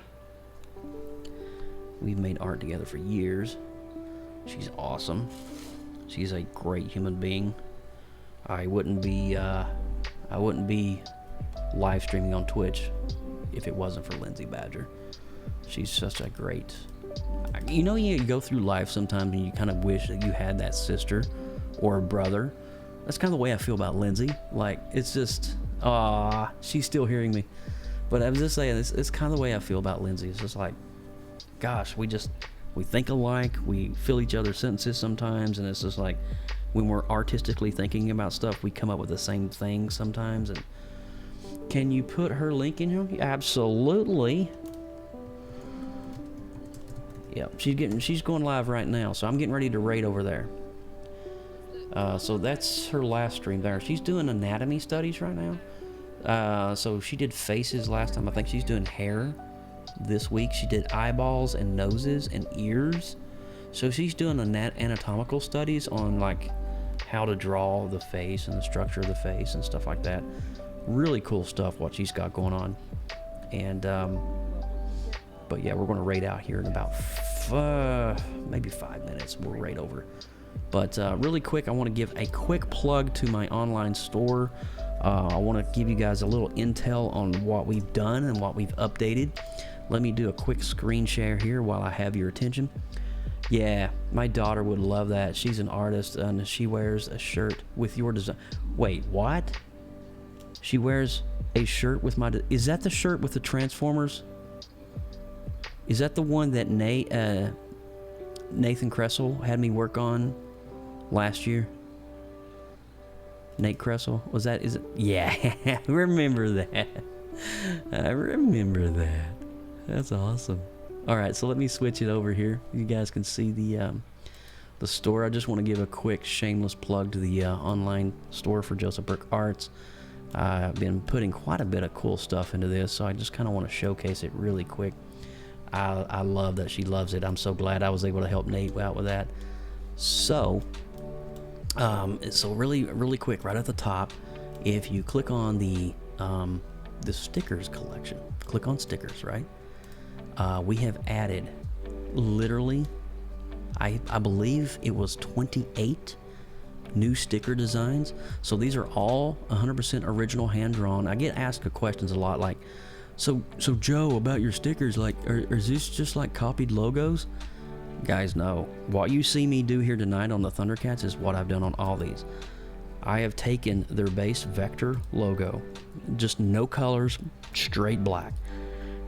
We've made art together for years. She's awesome. She's a great human being. I wouldn't be live streaming on Twitch if it wasn't for Lindsay Badger. She's such a great... You know, you go through life sometimes and you kind of wish that you had that sister or a brother. That's kind of the way I feel about Lindsay. Like, it's just... she's still hearing me. But I was just saying, it's kind of the way I feel about Lindsay. It's just like, gosh, we think alike, we feel each other's sentences sometimes, and it's just like, when we're artistically thinking about stuff, we come up with the same thing sometimes. And can you put her link in here? Absolutely. Yep, she's going live right now, so I'm getting ready to raid over there. So that's her last stream there. She's doing anatomy studies right now. So she did faces last time. I think she's doing hair this week. She did eyeballs and noses and ears. So she's doing anatomical studies on like how to draw the face and the structure of the face and stuff like that. Really cool stuff what she's got going on. And but yeah, we're going to raid out here in about maybe 5 minutes. We'll raid over. But really quick, I want to give a quick plug to my online store. I want to give you guys a little intel on what we've done and what we've updated. Let me do a quick screen share here while I have your attention. Yeah, my daughter would love that. She's an artist and she wears a shirt with your design. Wait, what? She wears a shirt with my... Is that the shirt with the Transformers? Is that the one that Nathan Kressel had me work on last year? Nate Kressel? Was that... Is it? Yeah, I remember that. I remember that. That's awesome. All right, so let me switch it over here. You guys can see the store. I just want to give a quick shameless plug to the online store for Joseph Burke Arts. I've been putting quite a bit of cool stuff into this, so I just kind of want to showcase it really quick. I love that she loves it. I'm so glad I was able to help Nate out with that. So really quick, right at the top, if you click on the stickers collection, click on stickers, right? We have added literally, I believe it was 28 new sticker designs. So these are all 100% original, hand-drawn. I get asked questions a lot like, so Joe, about your stickers, like, is this just like copied logos? Guys, no. What you see me do here tonight on the Thundercats is what I've done on all these. I have taken their base vector logo, just no colors, straight black,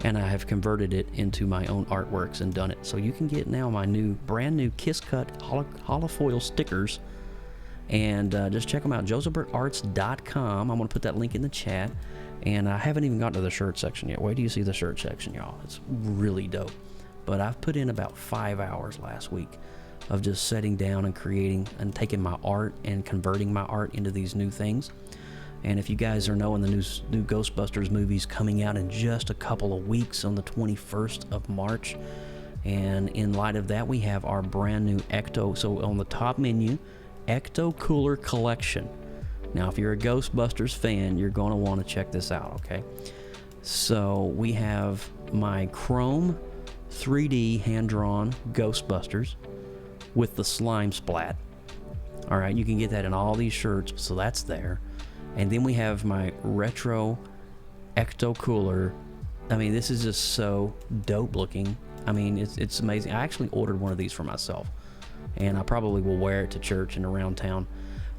and I have converted it into my own artworks and done it. So you can get now my brand new Kiss Cut holofoil stickers, and just check them out, josephburkearts.com. I'm going to put that link in the chat. And I haven't even gotten to the shirt section yet. Wait till you see the shirt section, y'all. It's really dope. But I've put in about 5 hours last week of just sitting down and creating and taking my art and converting my art into these new things. And if you guys are knowing, the new Ghostbusters movie's coming out in just a couple of weeks on the 21st of March. And in light of that, we have our brand new Ecto. So on the top menu, Ecto Cooler Collection. Now, if you're a Ghostbusters fan, you're going to want to check this out, okay? So we have my Chrome 3D hand-drawn Ghostbusters with the slime splat. All right, you can get that in all these shirts, so that's there. And then we have my retro Ecto Cooler. I mean, this is just so dope looking. I mean, it's amazing. I actually ordered one of these for myself, and I probably will wear it to church and around town.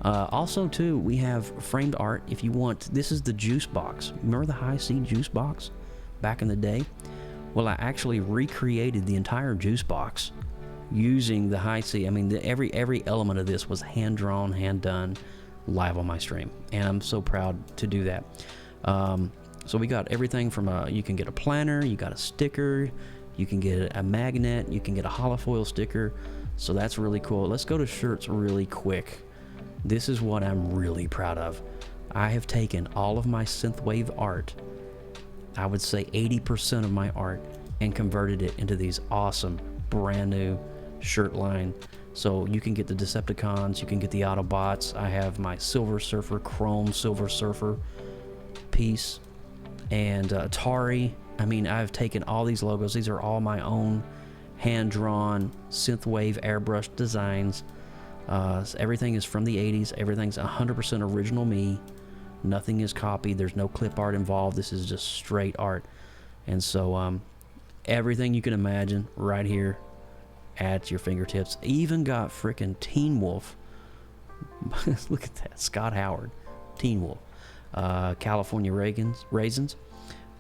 Also, too, we have framed art. If you want, this is the juice box. Remember the high C juice box back in the day? Well, I actually recreated the entire juice box using the high C. I mean, every element of this was hand drawn, hand done, live on my stream, and I'm so proud to do that. So we got everything from you can get a planner, you got a sticker, you can get a magnet, you can get a holofoil sticker. So that's really cool. Let's go to shirts really quick. This is what I'm really proud of. I have taken all of my Synthwave art, I would say 80% of my art, and converted it into these awesome brand new shirt line So you can get the Decepticons, you can get the Autobots. I have my Silver Surfer, Chrome Silver Surfer piece, and Atari. I mean, I've taken all these logos. These are all my own hand-drawn Synthwave airbrush designs. Everything is from the 80s. Everything's 100% original me. Nothing is copied. There's no clip art involved. This is just straight art. And so everything you can imagine right here at your fingertips. Even got frickin' Teen Wolf. Look at that. Scott Howard. Teen Wolf. California Raisins.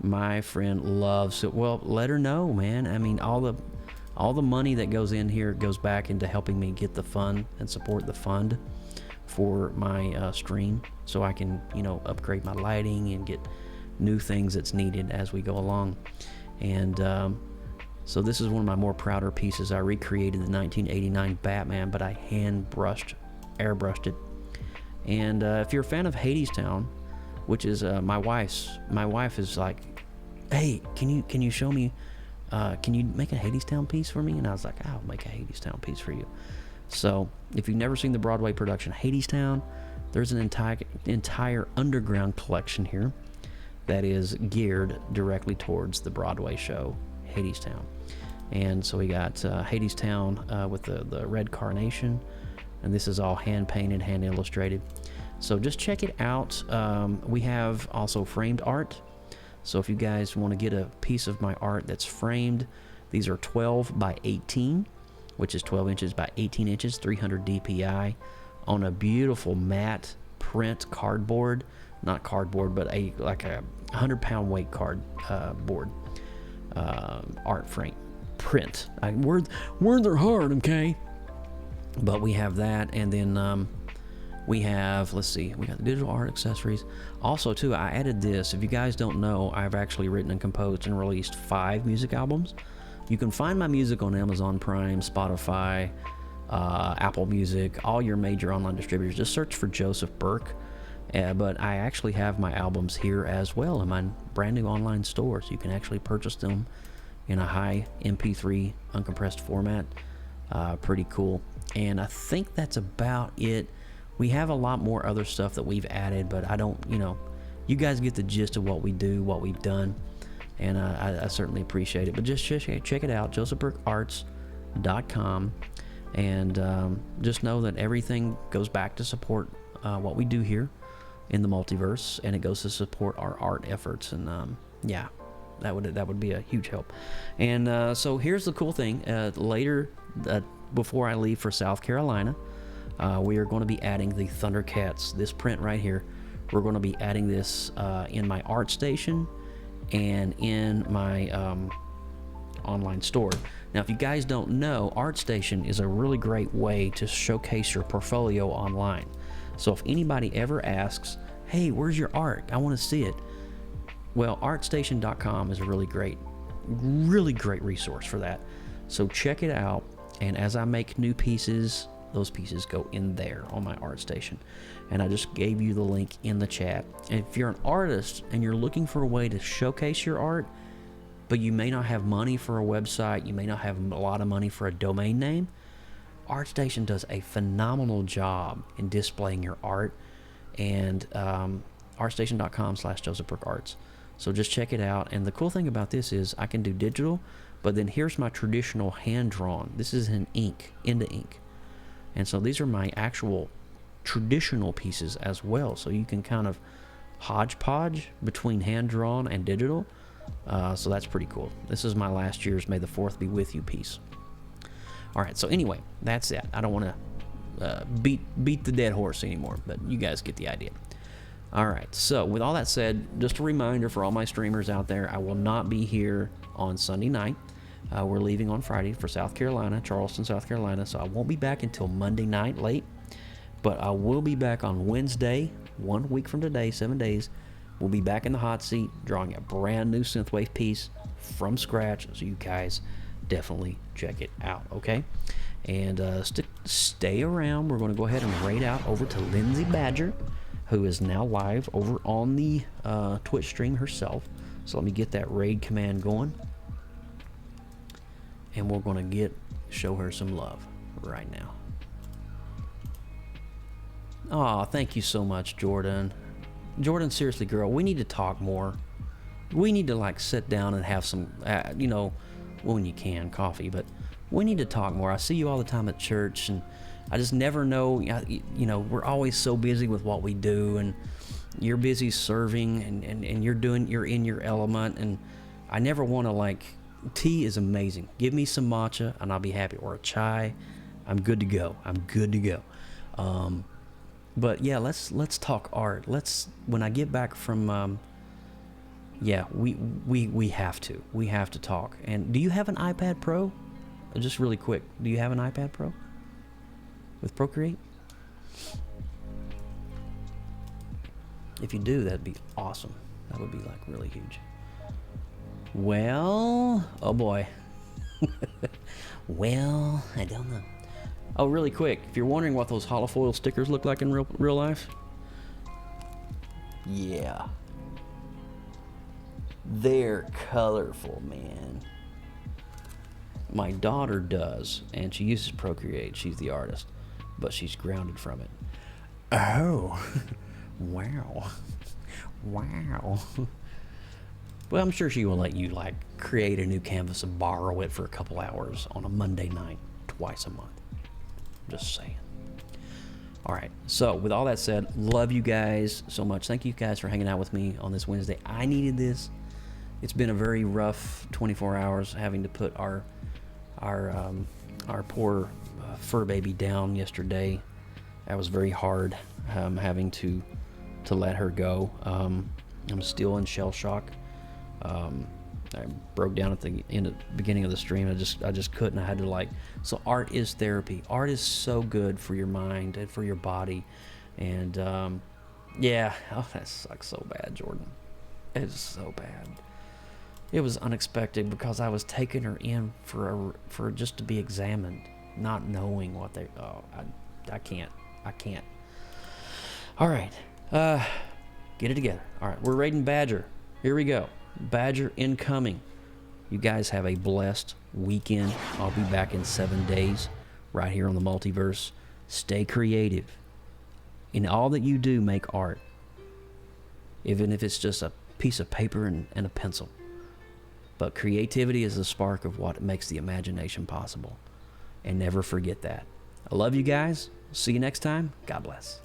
My friend loves it. Well, let her know, man. I mean, all the money that goes in here goes back into helping me get the fund and support the fund for my stream, so I can, you know, upgrade my lighting and get new things that's needed as we go along. And so this is one of my more prouder pieces. I recreated the 1989 Batman, but I airbrushed it. And if you're a fan of Hadestown, which is my wife is like, hey, can you show me, can you make a Hadestown piece for me? And I was like, I'll make a Hadestown piece for you. So if you've never seen the Broadway production Hadestown, there's an entire underground collection here that is geared directly towards the Broadway show Hadestown. And so we got Hadestown with the red carnation, and this is all hand painted, hand illustrated. So just check it out. We have also framed art. So if you guys want to get a piece of my art that's framed, these are 12 by 18, which is 12 inches by 18 inches, 300 DPI, on a beautiful matte print cardboard. Not cardboard, but like a 100-pound weight board. Art frame print. Words are hard, okay? But we have that, and then we have, let's see, we got the digital art accessories. Also, too, I added this. If you guys don't know, I've actually written and composed and released 5 music albums. You can find my music on Amazon Prime, Spotify, Apple Music, all your major online distributors. Just search for Joseph Burke. But I actually have my albums here as well in my brand new online store, so you can actually purchase them in a high MP3 uncompressed format. Pretty cool. And I think that's about it. We have a lot more other stuff that we've added, but I don't, you know, you guys get the gist of what we do, what we've done, and I certainly appreciate it. But just check it out, josephburkearts.com, and just know that everything goes back to support what we do here in the multiverse, and it goes to support our art efforts. And yeah, that would be a huge help. And so here's the cool thing. Later, before I leave for South Carolina, we are going to be adding the Thundercats, this print right here. We're going to be adding this in my art station and in my online store. Now, if you guys don't know, ArtStation is a really great way to showcase your portfolio online. So if anybody ever asks, hey, where's your art? I want to see it. Well, artstation.com is a really great resource for that. So check it out. And as I make new pieces, those pieces go in there on my ArtStation. And I just gave you the link in the chat. And if you're an artist and you're looking for a way to showcase your art, but you may not have money for a website, you may not have a lot of money for a domain name, ArtStation does a phenomenal job in displaying your art. And artstation.com/josephburkearts. So just check it out. And the cool thing about this is I can do digital, but then here's my traditional hand-drawn. This is in ink, into ink. And so these are my actual traditional pieces as well. So you can kind of hodgepodge between hand-drawn and digital. So that's pretty cool. This is my last year's May the 4th Be With You piece. All right, so anyway, that's it. I don't want to beat the dead horse anymore, but you guys get the idea. All right, so with all that said, just a reminder for all my streamers out there, I will not be here on Sunday night. We're leaving on Friday for South Carolina, Charleston, South Carolina, so I won't be back until Monday night late, but I will be back on Wednesday, 1 week from today, 7 days. We'll be back in the hot seat, drawing a brand new Synthwave piece from scratch, so you guys definitely check it out, okay? And stay around. We're going to go ahead and raid out over to Lindsay Badger, who is now live over on the Twitch stream herself. So let me get that raid command going. And we're going to show her some love right now. Oh, thank you so much, Jordan. Jordan, seriously, girl, we need to talk more. We need to like sit down and have some, you know, when you can, coffee, but we need to talk more. I see you all the time at church, and I just never know, you know, we're always so busy with what we do, and you're busy serving, and you're in your element, and I never want to like, tea is amazing. Give me some matcha and I'll be happy, or a chai. I'm good to go. I'm good to go. But yeah, let's talk art. When I get back from, yeah, we have to talk. And do you have an iPad Pro? Just really quick, do you have an iPad Pro with ProCreate? If you do, that'd be awesome. That would be like really huge. Well, oh boy. Well, I don't know. Oh, really quick, if you're wondering what those holofoil stickers look like in real life, yeah, they're colorful, man. My daughter does, and she uses ProCreate. She's the artist, but she's grounded from it. Oh, wow, wow. Well, I'm sure she will let you like create a new canvas and borrow it for a couple hours on a Monday night, twice a month. Just saying. All right. So with all that said, love you guys so much. Thank you guys for hanging out with me on this Wednesday. I needed this. It's been a very rough 24 hours having to put our poor fur baby down yesterday. That was very hard, having to let her go. I'm still in shell shock. I broke down at the beginning of the stream. I just couldn't. I had to like. So art is therapy. Art is so good for your mind and for your body, and yeah. Oh, that sucks so bad, Jordan. It's so bad. It was unexpected because I was taking her in for just to be examined, not knowing what they. Oh, I can't. All right, get it together. All right, we're raiding Badger. Here we go. Badger incoming. You guys have a blessed weekend. I'll be back in 7 days right here on the Multiverse. Stay creative. In all that you do, make art. Even if it's just a piece of paper and a pencil. But creativity is the spark of what makes the imagination possible. And never forget that. I love you guys. See you next time. God bless.